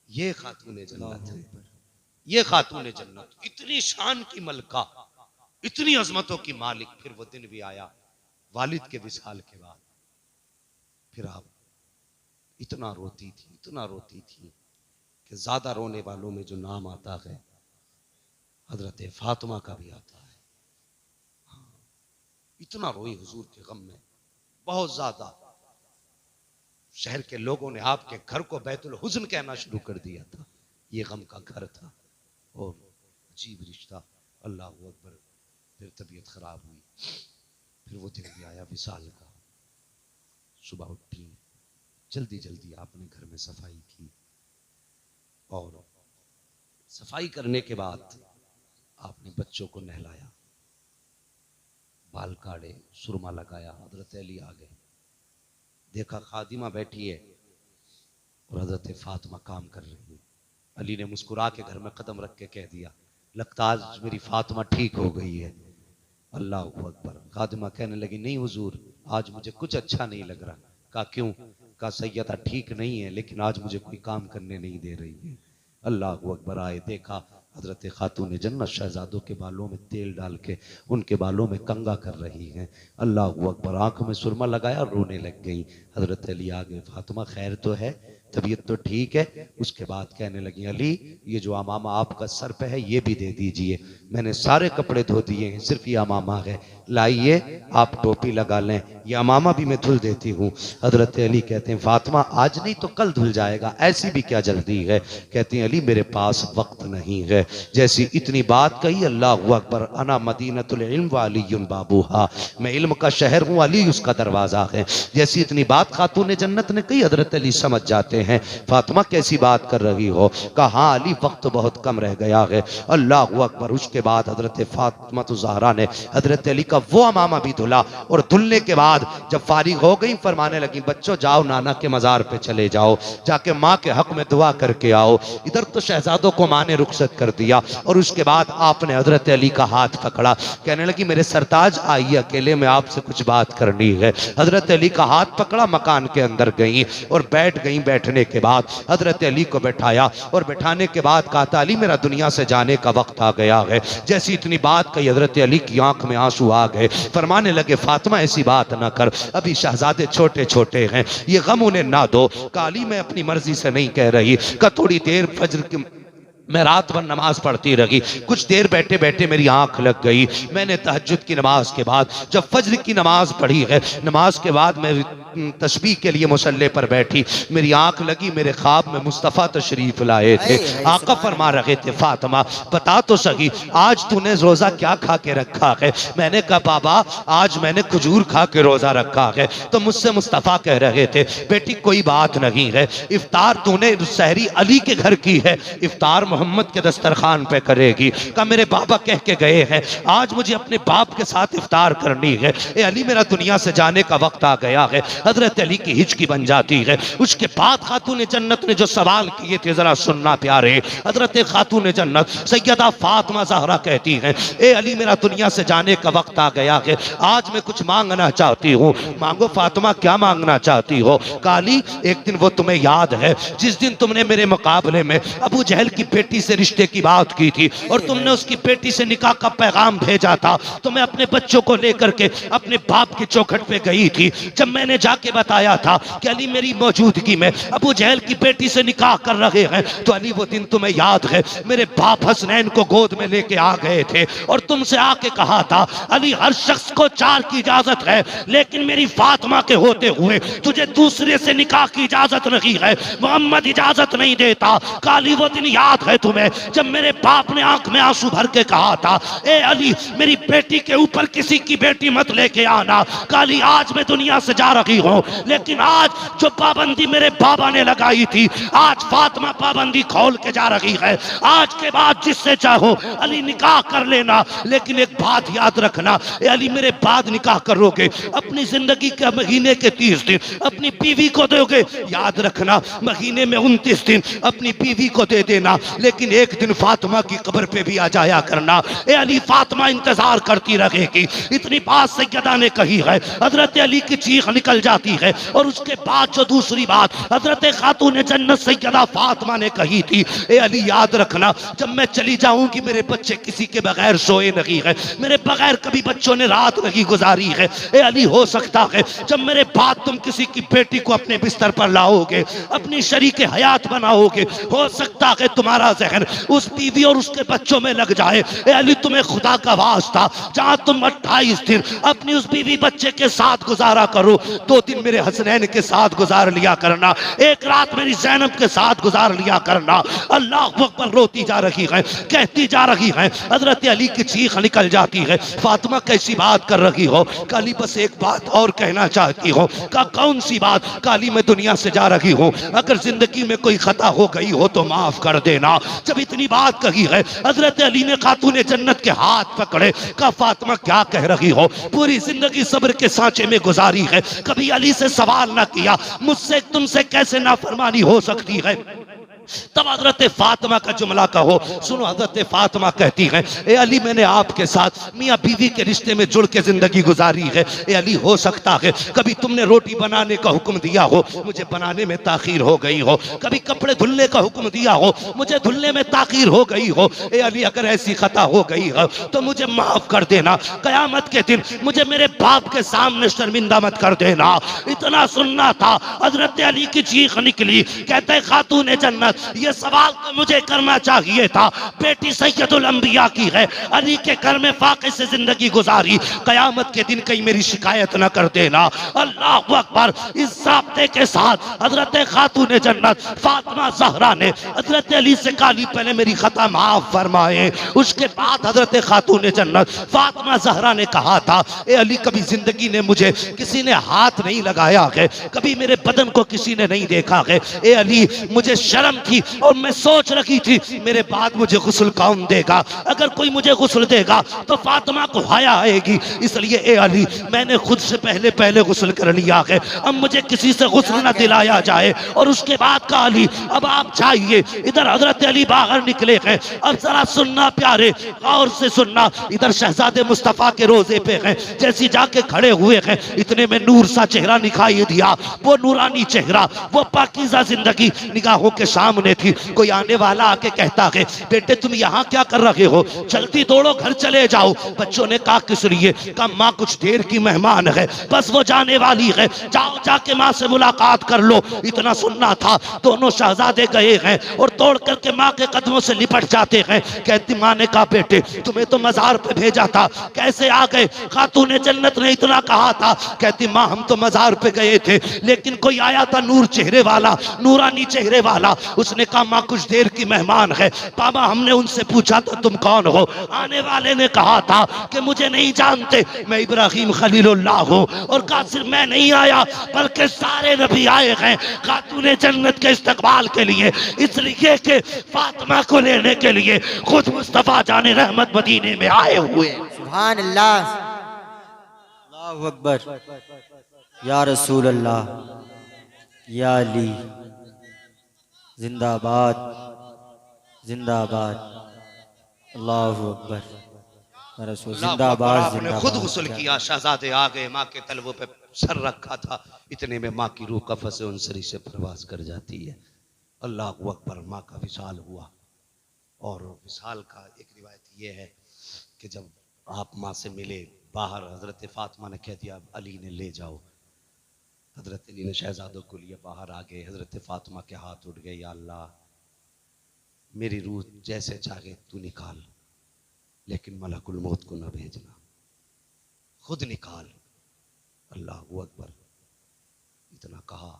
ये खातून जन्नत है, ये खातून जन्नत, इतनी शान की मलका, इतनी अजमतों की मालिक। फिर वो दिन भी आया वालिद के विसाल के बाद, फिर आप इतना रोती थी, इतना रोती थी कि ज्यादा रोने वालों में जो नाम आता है हजरत फातिमा का भी आता है। हाँ, इतना रोई हुजूर के गम में, बहुत ज्यादा। शहर के लोगों ने आपके घर को बैतुल हुज़्न कहना शुरू कर दिया था, ये गम का घर था। और अजीब रिश्ता। अल्लाह अकबर। फिर तबीयत खराब हुई, फिर वो दिन भी आया विसाल का। सुबह उठी, जल्दी जल्दी आपने घर में सफाई की और सफाई करने के बाद आपने बच्चों को नहलाया, बाल काटे, सुरमा लगाया। हजरत अली आ गए, देखा खादिमा बैठी है और हजरत फातिमा काम कर रही है। अली ने मुस्कुरा के घर में कदम रख के कह दिया लगता आज मेरी फातिमा ठीक हो गई है। अल्लाह अकबर। खादिमा कहने लगी नहीं हुजूर आज मुझे कुछ अच्छा नहीं लग रहा। कहा क्यों? कहा सैयदा ठीक नहीं है लेकिन आज मुझे कोई काम करने नहीं दे रही है। अल्लाह अकबर। आए, देखा हजरत खातून जन्नत शहजादों के बालों में तेल डाल के उनके बालों में कंगा कर रही हैं। अल्लाह अकबर। आंख में सुरमा लगाया, रोने लग गई। हजरत अली आ गए, फातिमा खैर तो है, तबीयत तो ठीक है? उसके बाद कहने लगी अली ये जो अमामा आपका सर पे है ये भी दे दीजिए, मैंने सारे कपड़े धो दिए हैं, सिर्फ ये अमामा है, लाइए आप टोपी लगा लें, ये अमामा भी मैं धुल देती हूँ। हजरत अली कहते हैं फातिमा आज नहीं तो कल धुल जाएगा, ऐसी भी क्या जल्दी है? कहती हैं अली मेरे पास वक्त नहीं है। जैसी इतनी बात कही, अल्लाह अकबर। अना मदीनतुल इल्म व अलीयुन बाबूहा, मैं इल्म का शहर हूँ, अली उसका दरवाजा है। जैसी इतनी बात खातून जन्नत ने कही, हजरत अली समझ जाते हैं फातिमा कैसी बात कर रही हो। कहा अली वक्त तो बहुत कम रह गया है। अल्लाह अकबर। उसके बाद हजरत फातिमा ज़हरा ने हजरत अली का वो अमामा भी धुला और धुलने के बाद जब फारिग हो गई फरमाने लगी बच्चों जाओ नाना के मजार पे चले जाओ, जाके माँ के हक में दुआ करके आओ। इधर तो शहजादों को माँ ने रुखसत कर दिया और उसके बाद आपने हजरत अली का हाथ पकड़ा, कहने लगी मेरे सरताज आइए अकेले में आपसे कुछ बात करनी है। हजरत अली का हाथ पकड़ा, मकान के अंदर गई और बैठ गई। बैठ बैठने के बाद हजरत अली को बैठाया और बैठाने के बाद कहा था अली मेरा दुनिया से जाने का वक्त आ गया है। जैसी इतनी बात कही हजरत अली की आंख में आंसू आ गए, फरमाने लगे फातिमा ऐसी बात ना कर, अभी शहजादे छोटे छोटे हैं, ये गम उन्हें ना दो। काली मैं अपनी मर्जी से नहीं कह रही, का थोड़ी देर फजर की मैं रात भर नमाज पढ़ती रही, कुछ देर बैठे बैठे मेरी आंख लग गई। मैंने तहज्जुद की नमाज के बाद जब फज्र की नमाज पढ़ी है, नमाज के बाद मैं तस्बीह के लिए मुसल्ले पर बैठी, मेरी आंख लगी, मेरे ख्वाब में मुस्तफ़ा तशरीफ लाए थे। आका फरमा रहे थे फातिमा बता तो सही आज तूने रोजा क्या खा के रखा है। मैंने कहा बाबा आज मैंने खजूर खा के रोजा रखा है। तो मुझसे मुस्तफ़ा कह रहे थे बेटी कोई बात नहीं है, इफ्तार तूने सहरी अली के घर की है, इफ्तार मोहम्मद के दस्तरखान पे करेगी। कहा मेरे बाबा कह के गए हैं आज मुझे अपने बाप के साथ इफ्तार करनी है। ए अली मेरा दुनिया से जाने का वक्त आ गया है। हजरत अली की हिचकी बन जाती है। उसके बाद खातून जन्नत ने जो सवाल किए थे जरा सुनना प्यारे। हजरत खातून जन्नत सैयदा फातिमा ज़हरा कहती हैं ए अली मेरा दुनिया से जाने का वक्त आ गया है, आज मैं कुछ मांगना चाहती हूँ। मांगो फातिमा क्या मांगना चाहती हो। काली एक दिन वो तुम्हें याद है जिस दिन तुमने मेरे मुकाबले में अबू जहल की बेटी से रिश्ते की बात की थी और तुमने उसकी बेटी से निकाह का पैगाम भेजा था। तो मैं अपने बच्चों को लेकर के अपने बाप की चौखट पे गई थी। जब मैंने जाके बताया था कि अली मेरी मौजूदगी में अबू जहल की बेटी से निकाह कर रहे हैं, तो अली वो दिन तुम्हें याद है मेरे बाप हसनैन को गोद में लेके आ गए थे और तुमसे आके कहा था अली हर शख्स को चार की इजाजत है लेकिन मेरी फातिमा के होते हुए तुझे दूसरे से निकाह की इजाजत नहीं है, मोहम्मद इजाजत नहीं देता। काली वो दिन याद है तुम्हें जब मेरे बाप ने आंख में आंसू भर के कहा था ए अली मेरी बेटी के ऊपर किसी की बेटी मत लेके आना। काली आज मैं दुनिया से जा रही हूँ लेकिन आज जो पाबंदी मेरे बाबा ने लगाई थी आज फातिमा पाबंदी खोल के जा रही है। आज के बाद जिससे चाहो अली निकाह कर लेना, लेकिन एक बात याद रखना ए अली मेरे बाद निकाह करोगे अपनी जिंदगी के महीने के 30 दिन अपनी बीवी को दोगे, याद रखना महीने में 29 दिन अपनी बीवी को दे देना, लेकिन एक दिन फातिमा की कब्र पे भी आ जाया करना। ए अली फातिमा इंतजार करती रहेगी। इतनी बात सैयदा ने कही है, हजरत अली की चीख निकल जाती है। और उसके बाद जो दूसरी बात हजरत खातून जन्नत सैयदा फातिमा ने कही थी ए अली याद रखना जब मैं चली जाऊंगी मेरे बच्चे किसी के बगैर सोए नहीं है, मेरे बगैर कभी बच्चों ने रात नहीं गुजारी है। ए अली हो सकता है जब मेरे बाद तुम किसी की बेटी को अपने बिस्तर पर लाओगे अपनी शरीक हयात बनाओगे, हो सकता है तुम्हारा जहन उस बीवी और उसके बच्चों में लग जाए। ए अली तुम्हें खुदा का वास्ता जहां तुम 28 दिन अपनी उस बीवी बच्चे के साथ गुजारा करो, 2 दिन मेरे हसनैन के साथ गुजार लिया करना, एक रात मेरी ज़ैनब के साथ गुजार लिया करना। अल्लाह अकबर रोती जा रही है, कहती जा रही है, हजरत अली की चीख निकल जाती है। फातिमा कैसी बात कर रही हो। काली बस एक बात और कहना चाहती हो। का कौन सी बात। काली मैं दुनिया से जा रही हूँ, अगर जिंदगी में कोई खता हो गई हो तो माफ कर देना। जब इतनी बात कही है हजरत अली ने खातून जन्नत के हाथ पकड़े। का फातिमा क्या कह रही हो, पूरी जिंदगी सब्र के सांचे में गुजारी है, कभी अली से सवाल ना किया, मुझसे तुमसे कैसे नाफरमानी हो सकती है। तब हजरत फातिमा का जुमला कहो सुनो। हजरत फातिमा कहती है ए अली मैंने आपके साथ मियाँ बीवी के रिश्ते में जुड़ के जिंदगी गुजारी है। ए अली हो सकता है कभी तुमने रोटी बनाने का हुक्म दिया हो मुझे बनाने में ताखीर हो गई हो, कभी कपड़े धुलने का हुक्म दिया हो मुझे धुलने में ताखीर हो गई हो। ए अली अगर ऐसी खता हो गई हो तो मुझे माफ कर देना, कयामत के दिन मुझे मेरे बाप के सामने शर्मिंदा मत कर देना। इतना सुनना था हजरत अली की चीख निकली। कहते खातून जन्नत ये सवाल तो मुझे करना चाहिए था, बेटी सैयदुल अंबिया की है, अली के घर में फाके से जिंदगी गुजारी, कयामत के दिन कहीं मेरी शिकायत न कर देना। अल्लाह अकबर। इस ज़ाब्ते के साथ हजरत खातून जन्नत फातिमा ज़हरा ने हजरत अली से काली पहले मेरी खता माफ फरमाए। उसके बाद हजरत खातून जन्नत फातिमा ज़हरा ने कहा था ए अली कभी जिंदगी ने मुझे किसी ने हाथ नहीं लगाया है, कभी मेरे बदन को किसी ने नहीं देखा है। ए अली मुझे शर्म रखी और मैं सोच रखी थी मेरे बाद मुझे गुस्ल कौन देगा, अगर कोई मुझे गुस्ल देगा तो फातिमा को हया आएगी, इसलिए ए अली मैंने खुद से पहले पहले गुस्ल कर लिया है, अब मुझे किसी से गुस्ल न दिलाया जाए। और उसके बाद कहा अली अब आप जाइए। इधर हजरत अली बाहर निकले हैं, अब जरा सुनना प्यारे, गौर से सुनना, इधर शहजादे मुस्तफा के रोजे पे हैं, जैसे जाके खड़े हुए हैं इतने में नूर सा चेहरा दिखाई दिया, वो नूरानी चेहरा, वो पाकीज़ा जिंदगी निगाहों के सामने थी। कोई आने वाला आके कहता है बेटे तुम यहाँ क्या कर रहे हो, जल्दी दौड़ो घर चले जाओ। बच्चों ने कहा किस लिए, कहा माँ कुछ देर की मेहमान है, बस वो जाने वाली है, जाओ जाके माँ से मुलाकात कर लो। इतना सुनना था, दोनों शहजादे गए हैं और तोड़ करके माँ के कदमों से लिपट जाते हैं। कहती माँ ने कहा बेटे तुम्हें तो मजार पे भेजा था, कैसे आ गए, खातूने जन्नत ने इतना कहा था। कहती माँ हम तो मजार पे गए थे, लेकिन कोई आया था नूर चेहरे वाला, नूरानी चेहरे वाला, उसने कहा माँ कुछ देर की मेहमान है। बाबा हमने उनसे पूछा तो तुम कौन हो, आने वाले ने कहा था कि मुझे नहीं जानते, मैं इब्राहिम खलीलुल्लाह हूँ, और कहा सिर्फ मैं नहीं आया बल्कि सारे नबी आए हैं खातूने जन्नत के इस्तकबाल के लिए, इसलिए कि फातिमा को लेने के लिए खुद मुस्तफा जाने रहमत मदीने में आए हुए। सुभान अल्लाह, अल्लाहु अकबर, या रसूल अल्लाह, या अली, जिंदाबाद जिंदाबाद, अल्लाहु अकबर, या रसूल जिंदाबाद आपने खुद जिंदाबाद। गुस्ल किया, शहजादे आ गए, माँ के तलवों पे सर रखा था, इतने में माँ की रूह कफ़स उनसरी से प्रवास कर जाती है। अल्लाह अकबर, माँ का विशाल हुआ। और विशाल का एक रिवायत ये है कि जब आप माँ से मिले बाहर, हजरत फातिमा ने कह दिया अली ने ले जाओ, हजरत अली ने शहजादों को लिए बाहर आ गए। हजरत फातिमा के हाथ उठ गए, या अल्लाह मेरी रूह जैसे चाहे तू निकाल, लेकिन मलकुल मौत को न भेजना, खुद निकाल। अल्लाह अकबर, इतना कहा।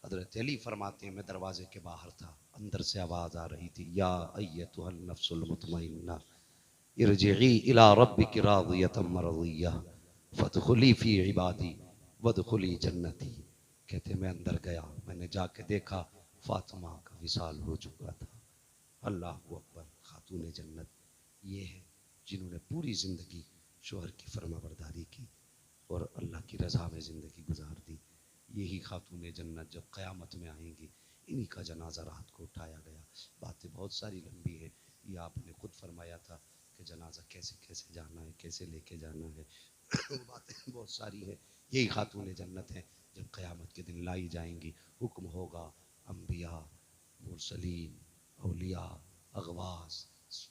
हजरत अली फरमाते हैं मैं दरवाजे के बाहर था, अंदर से आवाज आ रही थी, या अय्यतुहन नफ्सुल मुतमइन्ना इरजिई इला रब्बिकी रादियतम मरदिया फदखुली फी इबादी वदखुली जन्नती। कहते मैं अंदर गया, मैंने जाके देखा फातिमा का विसाल हो चुका था। अल्लाह अकबर, खातून जन्नत ये है जिन्होंने पूरी जिंदगी शोहर की फरमाबरदारी की और अल्लाह की रज़ा में ज़िंदगी गुजार दी। यही खातून जन्नत जब क़यामत में आएंगी, इन्हीं का जनाजा रात को उठाया गया। बातें बहुत सारी लंबी है, ये आपने खुद फरमाया था कि जनाजा कैसे कैसे जाना है, कैसे लेके जाना है बातें बहुत सारी है। यही खातून जन्नत है जब क़यामत के दिन लाई जाएंगी, हुक्म होगा अम्बिया, मुरसलीन, औलिया, अगवास,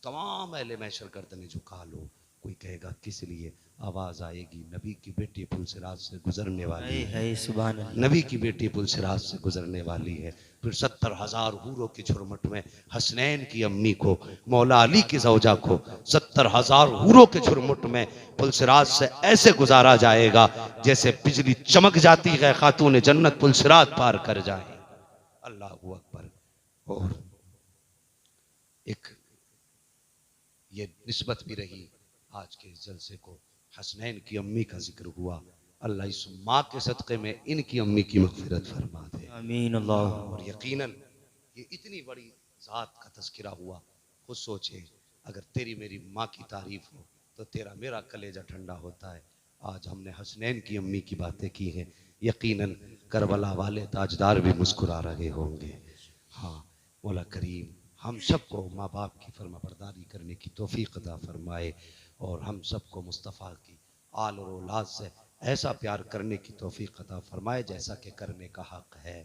तमाम अहले महशर गर्दनें झुका लो। कोई कहेगा किस लिए, आवाज आएगी नबी की बेटी पुलसिरात से गुजरने वाली है, सुभान अल्लाह, नबी की बेटी पुलसिरात से गुजरने वाली है। फिर 70,000 हूरों की झुरमुट में हसनैन की अम्मी को, मौला अली की जौजा को 70,000 हूरों के झुरमुट में पुलसिरात से ऐसे गुजारा जाएगा जैसे बिजली चमक जाती है, खातून जन्नत पुलसिरात पार कर जाए। अल्लाह अकबर। और एक ये निस्बत भी रही आज के इस जलसे को, हसनैन की अम्मी का जिक्र हुआ, अल्लाह इस माँ के सदक़े में इनकी अम्मी की मग़फ़िरत फरमा दे, आमीन। अल्लाह, और यकीनन ये इतनी बड़ी ज़ात का तज़किरा हुआ। खुद सोचे अगर तेरी मेरी माँ की तारीफ़ हो तो तेरा मेरा कलेजा ठंडा होता है। आज हमने हसनैन की अम्मी की बातें की हैं, यकीनन करबला वाले ताजदार भी मुस्कुरा रहे होंगे। हाँ, मौला करीम हम सबको माँ बाप की फरमाबरदारी करने की तौफीक अता फरमाए, और हम सबको मुस्तफ़ा की आल और औलाद से ऐसा प्यार करने की तौफीक अता फरमाए जैसा कि करने का हक़ है।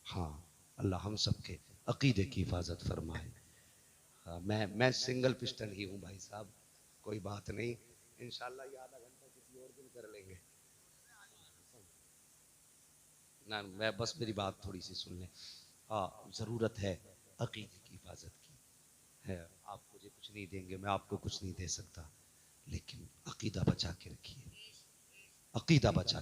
हाँ, अल्लाह हम सबके अक़ीदे की हिफाजत फरमाए। हाँ, मैं सिंगल पिस्टन ही हूँ भाई साहब, कोई बात नहीं, इंशाअल्लाह ये आधा घंटा किसी और दिन कर लेंगे ना, मैं बस मेरी बात थोड़ी सी सुन लें। हाँ, ज़रूरत है अक़ीदे की हिफाजत की है। आप मुझे कुछ नहीं देंगे, मैं आपको कुछ नहीं दे सकता, लेकिन अक़ीदा बचा के रखिए, अक़ीदा बचा